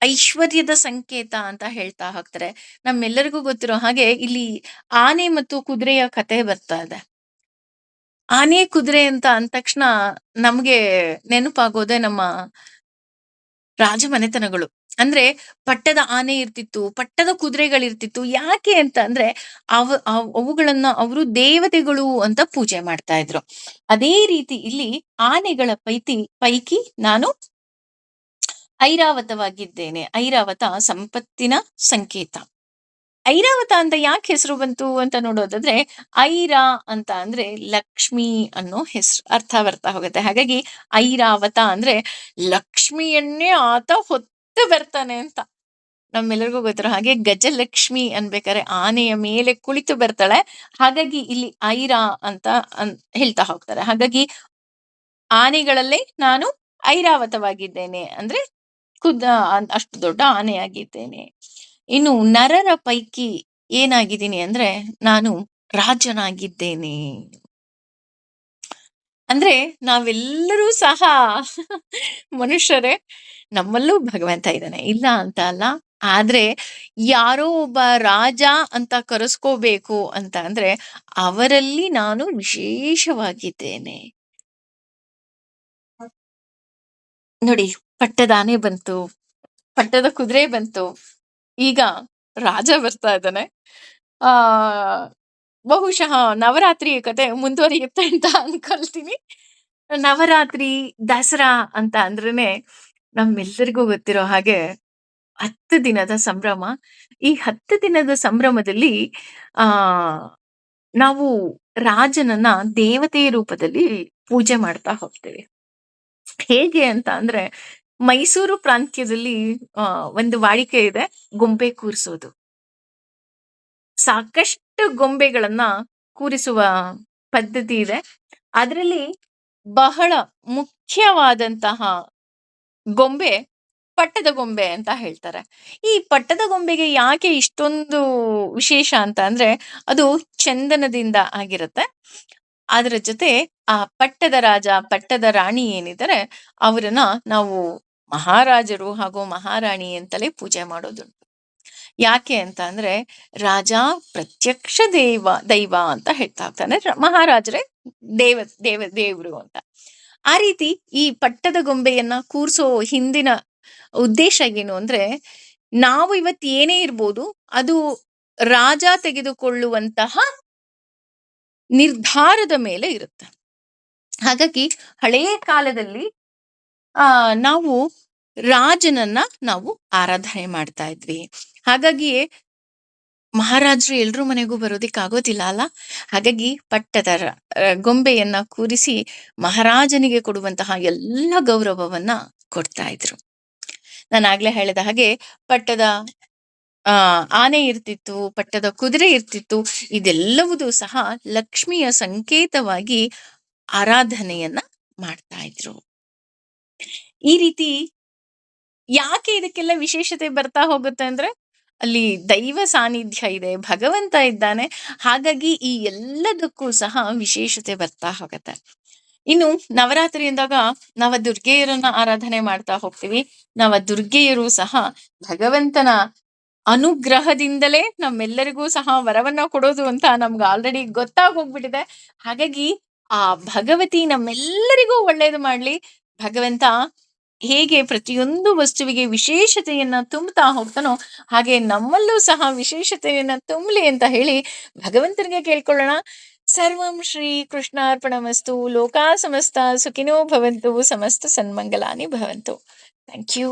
ಐಶ್ವರ್ಯದ ಸಂಕೇತ ಅಂತ ಹೇಳ್ತಾ ಹೋಗ್ತಾರೆ. ನಮ್ಮೆಲ್ಲರಿಗೂ ಗೊತ್ತಿರೋ ಹಾಗೆ ಇಲ್ಲಿ ಆನೆ ಮತ್ತು ಕುದುರೆಯ ಕತೆ ಬರ್ತಾ ಇದೆ. ಆನೆ ಕುದುರೆ ಅಂತ ಅಂದ ತಕ್ಷಣ ನಮ್ಗೆ ನೆನಪಾಗೋದೆ ನಮ್ಮ ರಾಜಮನೆತನಗಳು. ಅಂದ್ರೆ ಪಟ್ಟದ ಆನೆ ಇರ್ತಿತ್ತು, ಪಟ್ಟದ ಕುದುರೆಗಳಿರ್ತಿತ್ತು. ಯಾಕೆ ಅಂತ ಅಂದ್ರೆ ಅವುಗಳನ್ನ ಅವರು ದೇವತೆಗಳು ಅಂತ ಪೂಜೆ ಮಾಡ್ತಾ ಇದ್ರು. ಅದೇ ರೀತಿ ಇಲ್ಲಿ ಆನೆಗಳ ಪೈಕಿ ನಾನು ಐರಾವತವಾಗಿದ್ದೇನೆ. ಐರಾವತ ಸಂಪತ್ತಿನ ಸಂಕೇತ. ಐರಾವತ ಅಂತ ಯಾಕೆ ಹೆಸರು ಬಂತು ಅಂತ ನೋಡೋದಾದ್ರೆ, ಐರ ಅಂತ ಅಂದ್ರೆ ಲಕ್ಷ್ಮಿ ಅನ್ನೋ ಹೆಸರು ಅರ್ಥ ಬರ್ತಾ ಹೋಗುತ್ತೆ. ಹಾಗಾಗಿ ಐರಾವತ ಅಂದ್ರೆ ಲಕ್ಷ್ಮಿಯನ್ನೇ ಆತ ಹೊತ್ತು ಬರ್ತಾನೆ ಅಂತ ನಮ್ಮೆಲ್ಲರಿಗೂ ಗೊತ್ತಿರೋ ಹಾಗೆ ಗಜಲಕ್ಷ್ಮಿ ಅನ್ಬೇಕಾದ್ರೆ ಆನೆಯ ಮೇಲೆ ಕುಳಿತು ಬರ್ತಾಳೆ. ಹಾಗಾಗಿ ಇಲ್ಲಿ ಐರಾ ಅಂತ ಹೇಳ್ತಾ ಹೋಗ್ತಾರೆ. ಹಾಗಾಗಿ ಆನೆಗಳಲ್ಲೇ ನಾನು ಐರಾವತವಾಗಿದ್ದೇನೆ ಅಂದ್ರೆ ಅಷ್ಟು ದೊಡ್ಡ ಆನೆಯಾಗಿದ್ದೇನೆ. ಇನ್ನು ನರರ ಪೈಕಿ ಏನಾಗಿದ್ದೀನಿ ಅಂದ್ರೆ ನಾನು ರಾಜನಾಗಿದ್ದೇನೆ. ಅಂದ್ರೆ ನಾವೆಲ್ಲರೂ ಸಹ ಮನುಷ್ಯರೇ, ನಮ್ಮಲ್ಲೂ ಭಗವಂತ ಇದ್ದಾನೆ, ಇಲ್ಲ ಅಂತ ಅಲ್ಲ. ಆದ್ರೆ ಯಾರೋ ಒಬ್ಬ ರಾಜ ಅಂತ ಕರೆಸ್ಕೋಬೇಕು ಅಂತ ಅಂದ್ರೆ ಅವರಲ್ಲಿ ನಾನು ವಿಶೇಷವಾಗಿದ್ದೇನೆ. ನೋಡಿ, ಪಟ್ಟದ ಆನೆ ಬಂತು, ಪಟ್ಟದ ಕುದುರೆ ಬಂತು, ಈಗ ರಾಜ ಬರ್ತಾ ಇದ್ದಾನೆ. ಆ ಬಹುಶಃ ನವರಾತ್ರಿ ಕತೆ ಮುಂದುವರಿಯುತ್ತೆ ಅಂತ ಅನ್ಕೊಳ್ತೀನಿ. ನವರಾತ್ರಿ, ದಸರಾ ಅಂತ ಅಂದ್ರೇನೆ ನಮ್ಮೆಲ್ಲರಿಗೂ ಗೊತ್ತಿರೋ ಹಾಗೆ 10 ದಿನದ ಸಂಭ್ರಮ. ಈ 10 ದಿನದ ಸಂಭ್ರಮದಲ್ಲಿ ಆ ನಾವು ರಾಜನನ್ನ ದೇವತೆಯ ರೂಪದಲ್ಲಿ ಪೂಜೆ ಮಾಡ್ತಾ ಹೋಗ್ತೇವೆ. ಹೇಗೆ ಅಂತ ಅಂದ್ರೆ ಮೈಸೂರು ಪ್ರಾಂತ್ಯದಲ್ಲಿ ಒಂದು ವಾಡಿಕೆ ಇದೆ, ಗೊಂಬೆ ಕೂರಿಸೋದು. ಸಾಕಷ್ಟು ಗೊಂಬೆಗಳನ್ನ ಕೂರಿಸುವ ಪದ್ಧತಿ ಇದೆ. ಅದರಲ್ಲಿ ಬಹಳ ಮುಖ್ಯವಾದಂತಹ ಗೊಂಬೆ ಪಟ್ಟದ ಗೊಂಬೆ ಅಂತ ಹೇಳ್ತಾರೆ. ಈ ಪಟ್ಟದ ಗೊಂಬೆಗೆ ಯಾಕೆ ಇಷ್ಟೊಂದು ವಿಶೇಷ ಅಂತ ಅಂದ್ರೆ ಅದು ಚಂದನದಿಂದ ಆಗಿರುತ್ತೆ. ಅದರ ಜೊತೆ ಆ ಪಟ್ಟದ ರಾಜ, ಪಟ್ಟದ ರಾಣಿ ಏನಿದ್ದಾರೆ ಅವರನ್ನ ನಾವು ಮಹಾರಾಜರು ಹಾಗೂ ಮಹಾರಾಣಿ ಅಂತಲೇ ಪೂಜೆ ಮಾಡೋದುಂಟು. ಯಾಕೆ ಅಂತ ಅಂದ್ರೆ ರಾಜ ಪ್ರತ್ಯಕ್ಷ ದೈವ ಅಂತ ಹೇಳ್ತಾ ಹೋಗ್ತಾನೆ. ಮಹಾರಾಜರೇ ದೇವರು ಅಂತ. ಆ ರೀತಿ ಈ ಪಟ್ಟದ ಗೊಂಬೆಯನ್ನ ಕೂರ್ಸೋ ಹಿಂದಿನ ಉದ್ದೇಶ ಏನು ಅಂದ್ರೆ ನಾವು ಇವತ್ತು ಏನೇ ಇರ್ಬೋದು, ಅದು ರಾಜ ತೆಗೆದುಕೊಳ್ಳುವಂತಹ ನಿರ್ಧಾರದ ಮೇಲೆ ಇರುತ್ತೆ. ಹಾಗಾಗಿ ಹಳೆಯ ಕಾಲದಲ್ಲಿ ನಾವು ರಾಜನನ್ನ ನಾವು ಆರಾಧನೆ ಮಾಡ್ತಾ ಇದ್ವಿ. ಹಾಗಾಗಿಯೇ ಮಹಾರಾಜರು ಎಲ್ರೂ ಮನೆಗೂ ಬರೋದಿಕ್ ಆಗೋದಿಲ್ಲ ಅಲ್ಲ. ಹಾಗಾಗಿ ಪಟ್ಟದ ಗೊಂಬೆಯನ್ನ ಕೂರಿಸಿ ಮಹಾರಾಜನಿಗೆ ಕೊಡುವಂತಹ ಎಲ್ಲ ಗೌರವವನ್ನ ಕೊಡ್ತಾ ಇದ್ರು. ನಾನು ಆಗ್ಲೇ ಹೇಳಿದ ಹಾಗೆ ಪಟ್ಟದ ಆನೆ ಇರ್ತಿತ್ತು, ಪಟ್ಟದ ಕುದುರೆ ಇರ್ತಿತ್ತು. ಇದೆಲ್ಲವುದೂ ಸಹ ಲಕ್ಷ್ಮಿಯ ಸಂಕೇತವಾಗಿ ಆರಾಧನೆಯನ್ನ ಮಾಡ್ತಾ ಇದ್ರು. ಈ ರೀತಿ ಯಾಕೆ ಇದಕ್ಕೆಲ್ಲ ವಿಶೇಷತೆ ಬರ್ತಾ ಹೋಗುತ್ತೆ ಅಂದ್ರೆ ಅಲ್ಲಿ ದೈವ ಸಾನ್ನಿಧ್ಯ ಇದೆ, ಭಗವಂತ ಇದ್ದಾನೆ. ಹಾಗಾಗಿ ಈ ಎಲ್ಲದಕ್ಕೂ ಸಹ ವಿಶೇಷತೆ ಬರ್ತಾ ಹೋಗತ್ತೆ. ಇನ್ನು ನವರಾತ್ರಿ ಎಂದಾಗ ದುರ್ಗೆಯರನ್ನ ಆರಾಧನೆ ಮಾಡ್ತಾ ಹೋಗ್ತೀವಿ. ದುರ್ಗೆಯರು ಸಹ ಭಗವಂತನ ಅನುಗ್ರಹದಿಂದಲೇ ನಮ್ಮೆಲ್ಲರಿಗೂ ಸಹ ವರವನ್ನ ಕೊಡೋದು ಅಂತ ನಮ್ಗೆ ಆಲ್ರೆಡಿ ಹೋಗ್ಬಿಟ್ಟಿದೆ. ಹಾಗಾಗಿ ಆ ಭಗವತಿ ನಮ್ಮೆಲ್ಲರಿಗೂ ಒಳ್ಳೇದು ಮಾಡ್ಲಿ. ಭಗವಂತ ಹೇಗೆ ಪ್ರತಿಯೊಂದು ವಸ್ತುವಿಗೆ ವಿಶೇಷತೆಯನ್ನ ತುಂಬುತ್ತಾ ಹೋಗ್ತಾನೋ ಹಾಗೆ ನಮ್ಮಲ್ಲೂ ಸಹ ವಿಶೇಷತೆಯನ್ನ ತುಂಬಲಿ ಅಂತ ಹೇಳಿ ಭಗವಂತನಿಗೆ ಕೇಳ್ಕೊಳ್ಳೋಣ. ಸರ್ವಂ ಶ್ರೀ ಕೃಷ್ಣಾರ್ಪಣಮಸ್ತು. ಲೋಕಾ ಸಮಸ್ತ ಸುಖಿನೋ ಭವಂತು. ಸಮಸ್ತ ಸನ್ಮಂಗಲಾನಿ ಭವಂತು. Thank you.